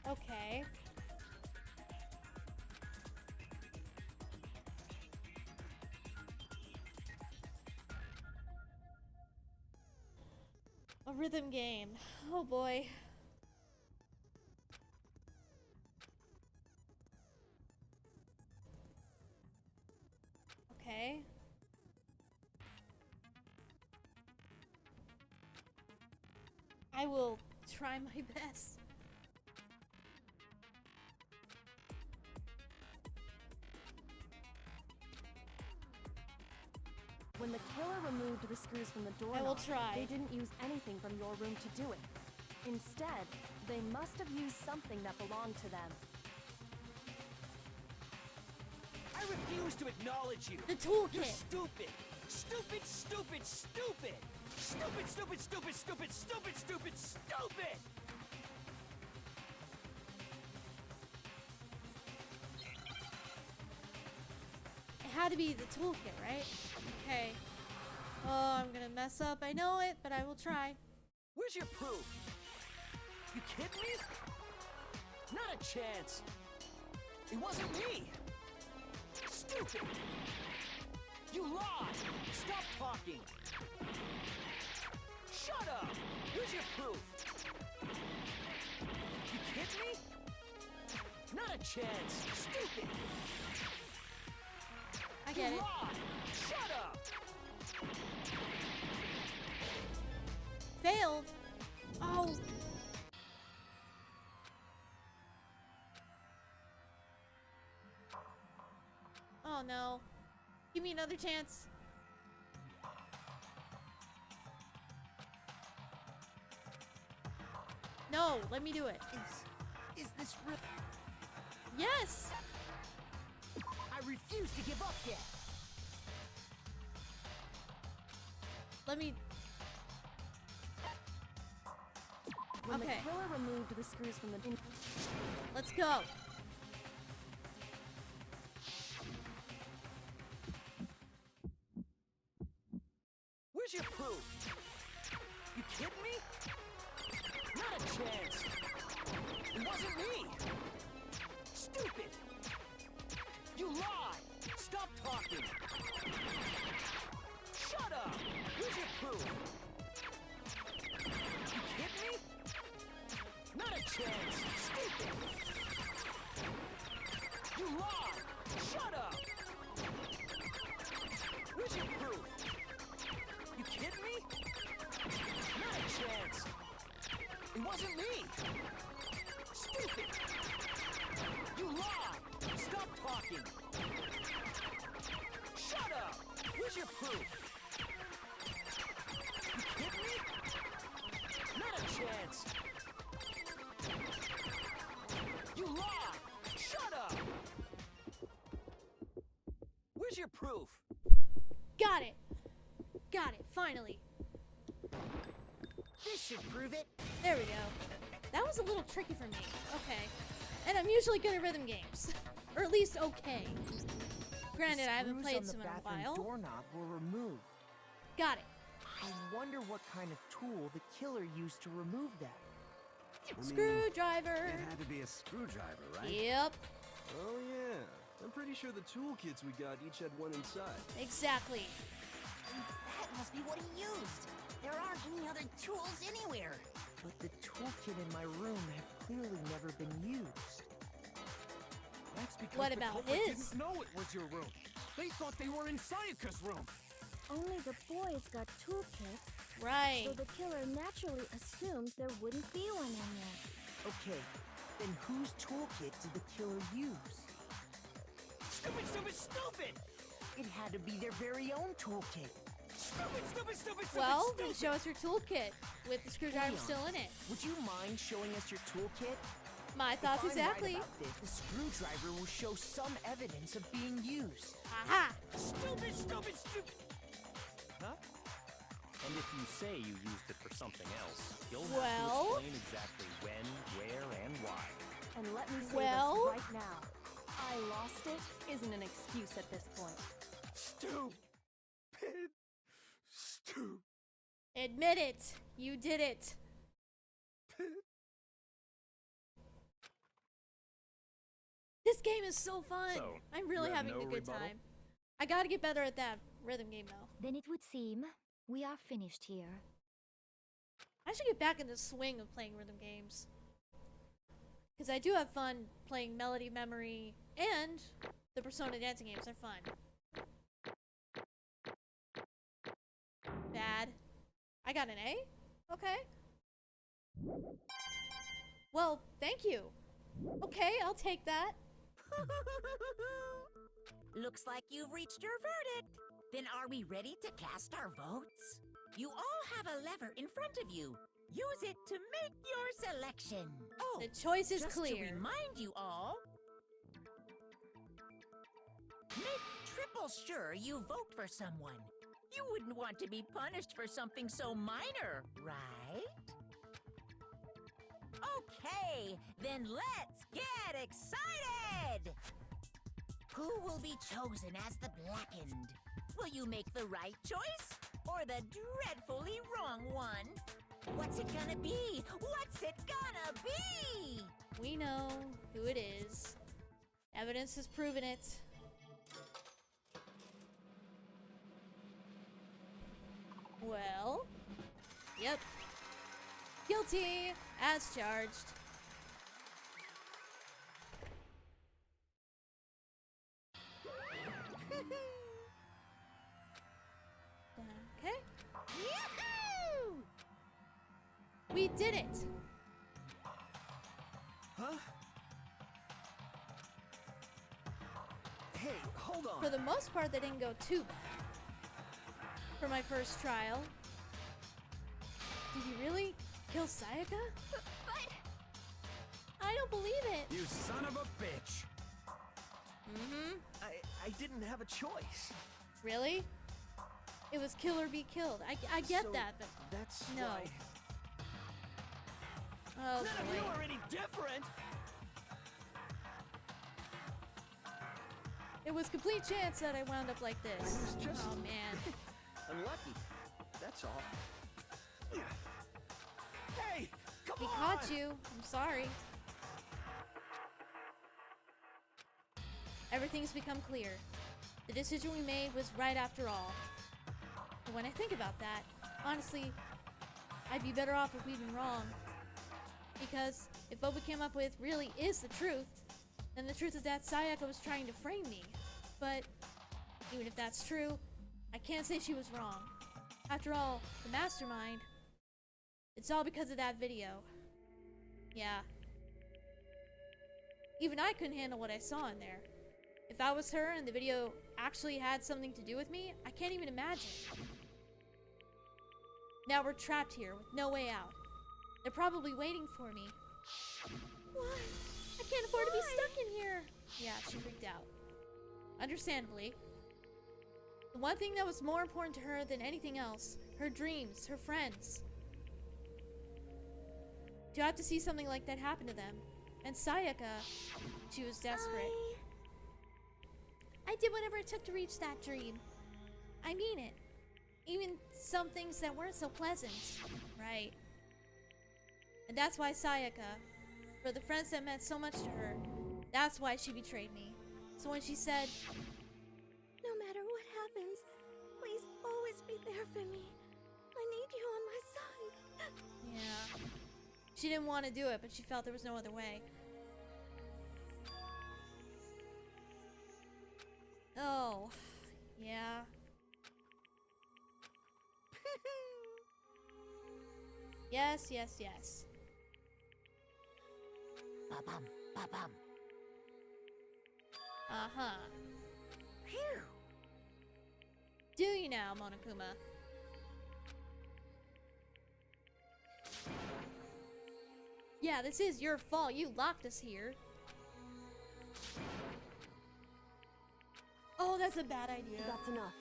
Okay. A rhythm game. Oh boy. Okay. I will try my best. When the killer removed the screws from the doorknob, I will try. they didn't use anything from your room to do it. Instead, they must have used something that belonged to them. I refuse to acknowledge you. The toolkit. You're stupid. Stupid, stupid, stupid. Stupid, stupid, stupid, stupid, stupid, stupid, stupid. It had to be the toolkit, right? Okay. Oh, I'm gonna mess up. I know it, but I will try. Where's your proof? You kidding me? Not a chance. It wasn't me. Stupid. You lied. Stop talking. Shut up. Here's your proof. You kidding me? Not a chance. Stupid. I get you it. lied. Shut up. Failed. Oh. Oh no. Give me another chance. No, let me do it. Is this real? Yes. I refuse to give up yet. Let me. When Okay. the killer removed the screws from the Let's go. Where's your proof? You kidding me? Not a chance. It wasn't me. Stupid. You lied. Stop talking. Shut up. Here's your proof. You kidding me? Not a chance. Stupid. You lied. Shut up. Where's your proof? You kidding me? Not a chance. It wasn't me. Stupid. You lied. Stop talking. Shut up. Where's your proof? You kidding me? Not a chance. You lied. Shut up. Where's your proof? Got it. Got it. Finally. This should prove it. There we go. That was a little tricky for me. Okay. And I'm usually good at rhythm games. Or at least okay. Granted, I haven't played some in a while. The doorknob were removed. Got it. I wonder what kind of tool the killer used to remove them. Screwdriver. It had to be a screwdriver, right? Yep. Oh yeah. I'm pretty sure the toolkits we got each had one inside. Exactly. That must be what he used. There aren't any other tools anywhere. But the toolkit in my room had clearly never been used. That's because What the about culprit his? didn't know it was your room. They thought they were in Sayaka's room. Only the boys got toolkits, Right. so the killer naturally assumed there wouldn't be one in there. Okay, then whose toolkit did the killer use? Stupid, stupid, stupid! It had to be their very own toolkit. Stupid, stupid, stupid, stupid, Well, stupid! then show us your toolkit with the screwdriver Leon, still in it. Would you mind showing us your toolkit? My thoughts If I'm exactly. right about this, the screwdriver will show some evidence of being used. Aha! Stupid, stupid, stupid! Huh? And if you say you used it for something else, you'll have Well? to explain exactly when, where, and why. And let me say Well? this right now. I lost it isn't an excuse at this point. Stupid. Stupid. Admit it. You did it. This game is so fun. So, I'm you really have having no a good rebuttal? time. I gotta get better at that rhythm game though. Then it would seem we are finished here. I should get back in the swing of playing rhythm games. Because I do have fun playing Melody Memory, and the Persona dancing games are fun. Bad. I got an A? Okay. Well, thank you. Okay, I'll take that. Looks like you've reached your verdict. Then are we ready to cast our votes? You all have a lever in front of you. Use it to make your selection. Oh, the choice is just clear. To remind you all, make triple sure you vote for someone. You wouldn't want to be punished for something so minor, right? Okay, then let's get excited! Who will be chosen as the Blackened? Will you make the right choice or the dreadfully wrong one? What's it gonna be? What's it gonna be? We know who it is. Evidence has proven it. Well, yep. Guilty as charged. Okay. Yahoo! We did it! Huh? Hey, hold on. For the most part, that didn't go too bad. For my first trial. Did you really kill Sayaka? But I don't believe it. You son of a bitch! Mm-hmm. I didn't have a choice. Really? It was kill or be killed. I get So that, but that's no. why. Oh, None of you boy. are any different. It was complete chance that I wound up like this. I was just Oh man. unlucky. That's all. Hey, come We on! caught you. I'm sorry. Everything's become clear. The decision we made was right after all. But when I think about that, honestly, I'd be better off if we'd been wrong. Because if what we came up with really is the truth, then the truth is that Sayaka was trying to frame me. But even if that's true, I can't say she was wrong. After all, the mastermind, it's all because of that video. Yeah. Even I couldn't handle what I saw in there. If I was her and the video actually had something to do with me, I can't even imagine. Now we're trapped here with no way out. They're probably waiting for me. Why? I can't afford to be stuck in here. Yeah, she freaked out. Understandably. The one thing that was more important to her than anything else, her dreams, her friends. To have to see something like that happen to them. And Sayaka, she was desperate. I did whatever it took to reach that dream. I mean it. Even some things that weren't so pleasant. Right. And that's why Sayaka, for the friends that meant so much to her, that's why she betrayed me. So when she said, No matter what happens, please always be there for me. I need you on my side. yeah. She didn't want to do it, but she felt there was no other way. Oh, yeah. Yes, yes, yes. Ba-bum, ba-bum. Uh-huh. Phew. Do you now, Monokuma? Yeah, this is your fault. You locked us here. Oh, that's a bad idea. That's enough.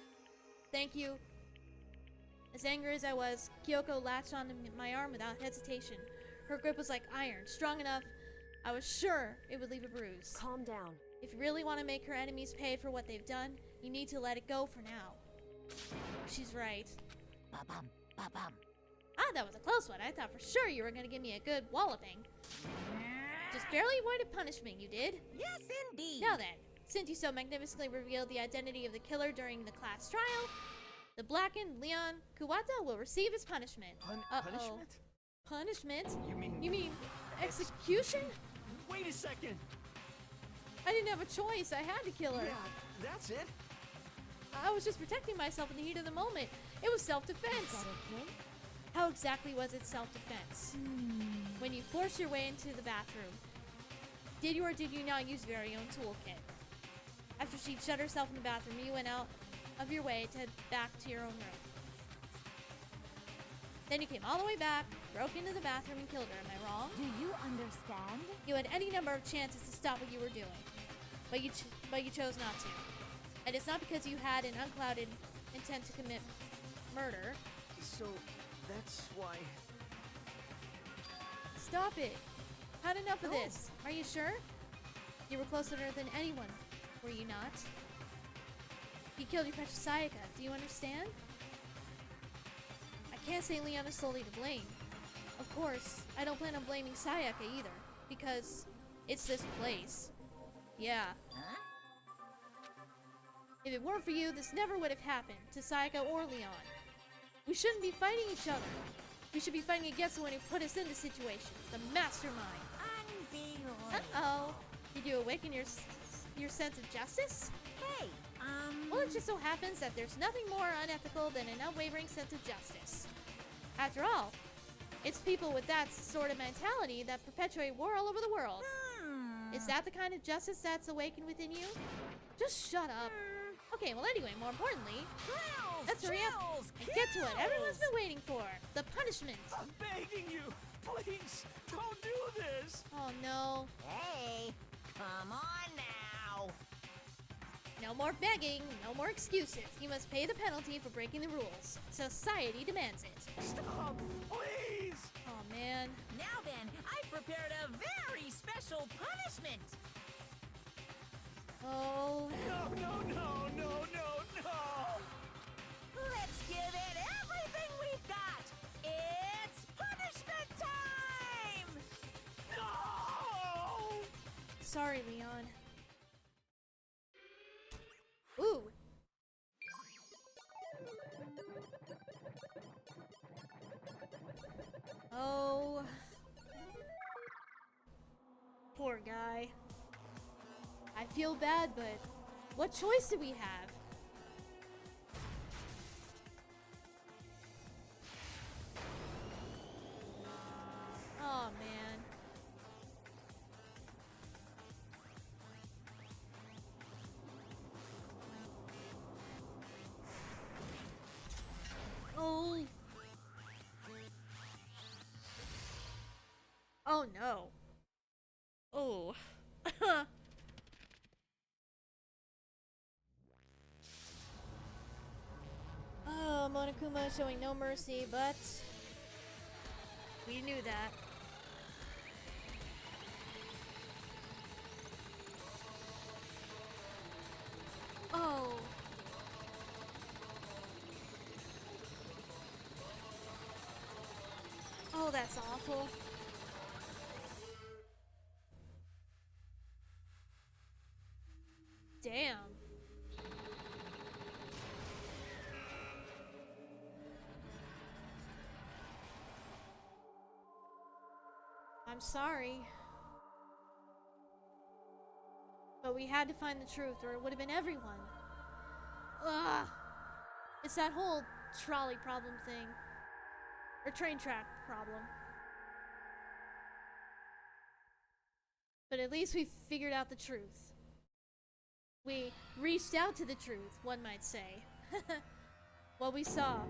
Thank you. As angry as I was, Kyoko latched onto my arm without hesitation. Her grip was like iron, strong enough, I was sure it would leave a bruise. Calm down. If you really want to make her enemies pay for what they've done, you need to let it go for now. She's right. Ba-bum, ba-bum. Ah, that was a close one. I thought for sure you were going to give me a good walloping. Just barely avoided punishment, you did. Yes, indeed. Now then, since you so magnificently revealed the identity of the killer during the class trial, the blackened Leon Kuwata will receive his punishment. Punishment? Punishment? You mean execution? Wait a second! I didn't have a choice. I had to kill her. Yeah, that's it. I was just protecting myself in the heat of the moment. It was self-defense. Is that okay? How exactly was it self-defense? When you forced your way into the bathroom, did you or did you not use your very own toolkit? After she shut herself in the bathroom, you went out of your way to head back to your own room. Then you came all the way back, broke into the bathroom, and killed her. Am I wrong? Do you understand? You had any number of chances to stop what you were doing, but you chose not to. And it's not because you had an unclouded intent to commit murder. So, that's why... Stop it. Had enough of this. Are you sure? You were closer to her than anyone, were you not? You killed your precious Sayaka. Do you understand? I can't say Leon is solely to blame. Of course, I don't plan on blaming Sayaka either, because it's this place. Yeah. Huh? If it weren't for you, this never would have happened to Sayaka or Leon. We shouldn't be fighting each other. We should be fighting against the one who put us in this situation, the mastermind. Unbelievable. Uh-oh. Did you awaken your sense of justice? Hey, Well, it just so happens that there's nothing more unethical than an unwavering sense of justice. After all, it's people with that sort of mentality that perpetuate war all over the world. Is that the kind of justice that's awakened within you? Just shut up. Okay, well anyway, more importantly, let's hurry up and get to what everyone's been waiting for. The punishment. I'm begging you! Please, don't do this! Oh no. Hey, come on now. No more begging, no more excuses. You must pay the penalty for breaking the rules. Society demands it. Stop, please! Oh man. Now then, I've prepared a very special punishment. Oh. No! Let's give it everything we've got. It's punishment time! No! Sorry, Leon. Ooh. Oh. Poor guy. I feel bad, but what choice do we have? Oh, man. Oh. Oh, no. Oh. Oh, Monokuma showing no mercy, but we knew that. Oh. Oh, that's awful. Damn. I'm sorry. But we had to find the truth, or it would have been everyone. Ugh. It's that whole trolley problem thing. Or train track problem. But at least we figured out the truth. We reached out to the truth, one might say. What we saw.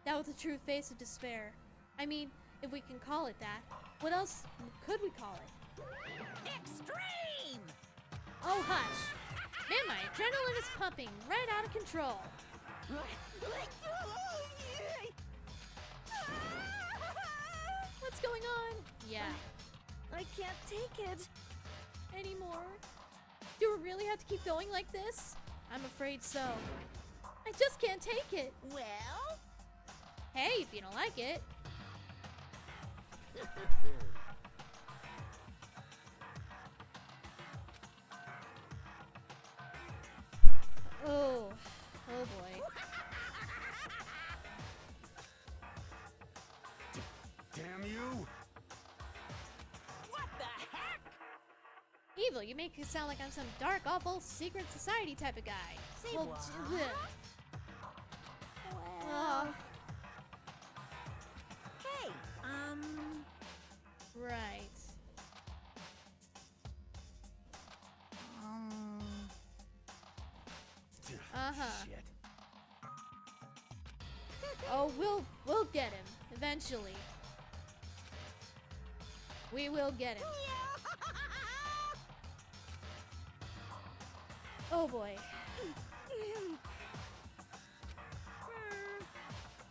That was the true face of despair. I mean, if we can call it that. What else could we call it? Extreme! Oh, hush. Man, my adrenaline is pumping right out of control. What's going on? Yeah. I can't take it anymore. Do we really have to keep going like this? I'm afraid so. I just can't take it. Well? Hey, if you don't like it. Oh. Oh boy. evil. You make it sound like I'm some dark, awful, secret society type of guy. Say Well, what? Well, Hey, right. Shit. Oh, we'll get him eventually. We will get him. Oh boy.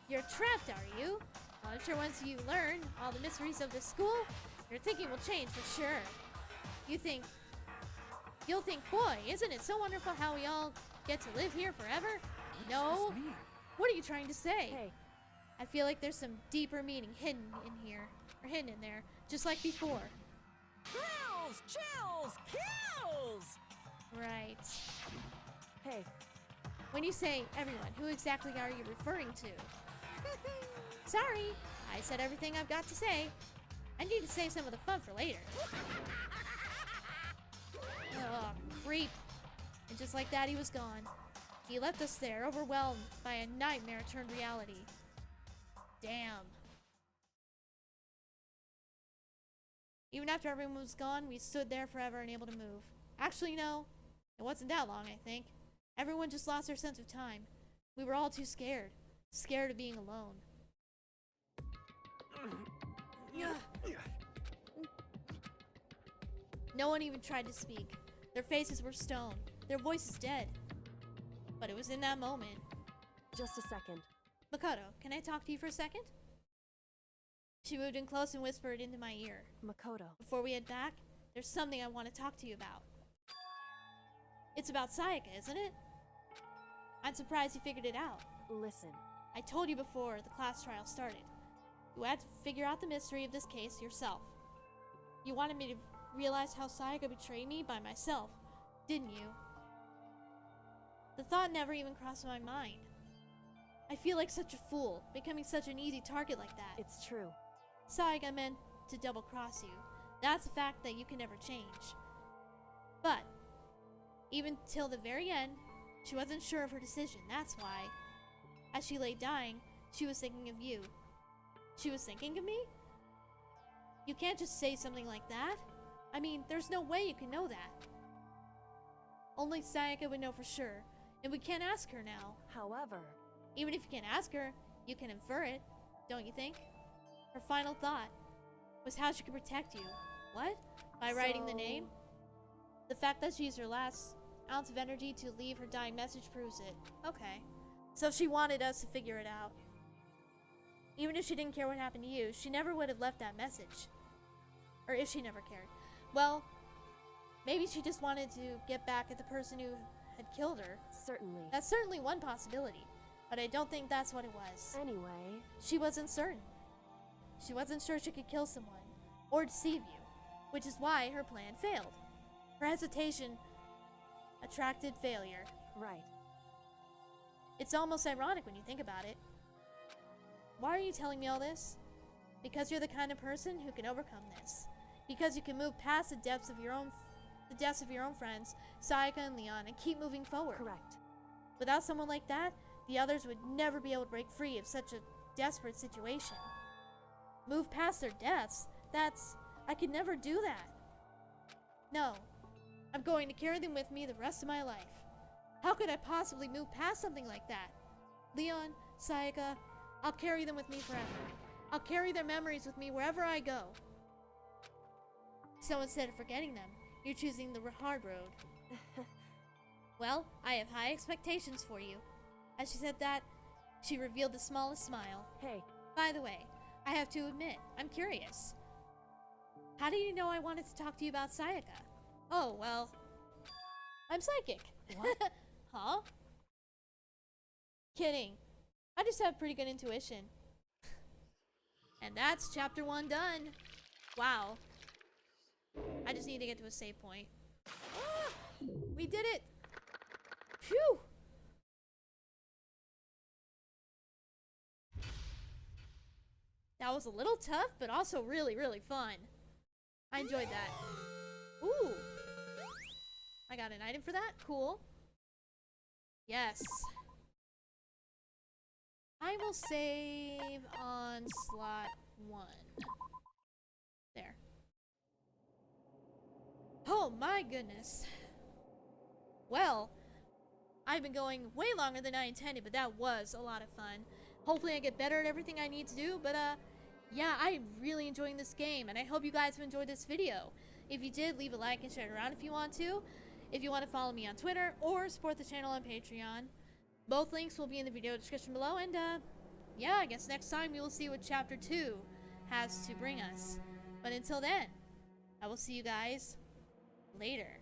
You're trapped, are you? Well, I'm sure once you learn all the mysteries of the school, your thinking will change for sure. You'll think, boy, isn't it so wonderful how we all get to live here forever? No. What are you trying to say? Hey. I feel like there's some deeper meaning hidden in here, or hidden in there, just like before. thrills, chills, kills! Right. Hey. When you say everyone, who exactly are you referring to? Sorry, I said everything I've got to say. I need to save some of the fun for later. Oh, creep. And just like that, he was gone. He left us there, overwhelmed by a nightmare turned reality. Damn. Even after everyone was gone, we stood there forever unable to move. Actually, no. It wasn't that long, I think. Everyone just lost their sense of time. We were all too scared. Scared of being alone. No one even tried to speak. Their faces were stone. Their voices dead. But it was in that moment. Just a second. Makoto, can I talk to you for a second? She moved in close and whispered into my ear. Makoto. Before we head back, there's something I want to talk to you about. It's about Sayaka, isn't it? I'm surprised you figured it out. Listen. I told you before the class trial started. You had to figure out the mystery of this case yourself. You wanted me to realize how Sayaka betrayed me by myself, didn't you? The thought never even crossed my mind. I feel like such a fool, becoming such an easy target like that. It's true. Sayaka meant to double-cross you. That's a fact that you can never change. But, even till the very end, she wasn't sure of her decision, that's why. As she lay dying, she was thinking of you. She was thinking of me? You can't just say something like that. I mean, there's no way you can know that. Only Sayaka would know for sure, and we can't ask her now. However, even if you can't ask her, you can infer it, don't you think? Her final thought was how she could protect you. What? By writing the name? The fact that she used her last ounce of energy to leave her dying message proves it. Okay. So she wanted us to figure it out. Even if she didn't care what happened to you, she never would have left that message. Or if she never cared. Well, maybe she just wanted to get back at the person who had killed her. Certainly. That's certainly one possibility. But I don't think that's what it was. Anyway. She wasn't certain. She wasn't sure she could kill someone. Or deceive you. Which is why her plan failed. Her hesitation attracted failure. Right. It's almost ironic when you think about it. Why are you telling me all this? Because you're the kind of person who can overcome this. Because you can move past the deaths of your own friends, Sayaka and Leon, and keep moving forward. Correct. Without someone like that, the others would never be able to break free of such a desperate situation. Move past their deaths? I could never do that. No. I'm going to carry them with me the rest of my life. How could I possibly move past something like that? Leon, Sayaka, I'll carry them with me forever. I'll carry their memories with me wherever I go. So instead of forgetting them, you're choosing the hard road. Well, I have high expectations for you. As she said that, she revealed the smallest smile. Hey. By the way, I have to admit, I'm curious. How do you know I wanted to talk to you about Sayaka? Oh, well, I'm psychic. What? Huh? Kidding. I just have pretty good intuition. And that's chapter 1 done. Wow. I just need to get to a save point. Ah, we did it! Phew! That was a little tough, but also really, really fun. I enjoyed that. Ooh! I got an item for that. Cool. Yes. I will save on slot 1. There. Oh my goodness. Well, I've been going way longer than I intended, but that was a lot of fun. Hopefully I get better at everything I need to do, but yeah, I'm really enjoying this game, and I hope you guys have enjoyed this video. If you did, leave a like and share it around if you want to. If you want to follow me on Twitter or support the channel on Patreon. Both links will be in the video description below, and yeah, I guess next time we will see what Chapter 2 has to bring us. But until then, I will see you guys later.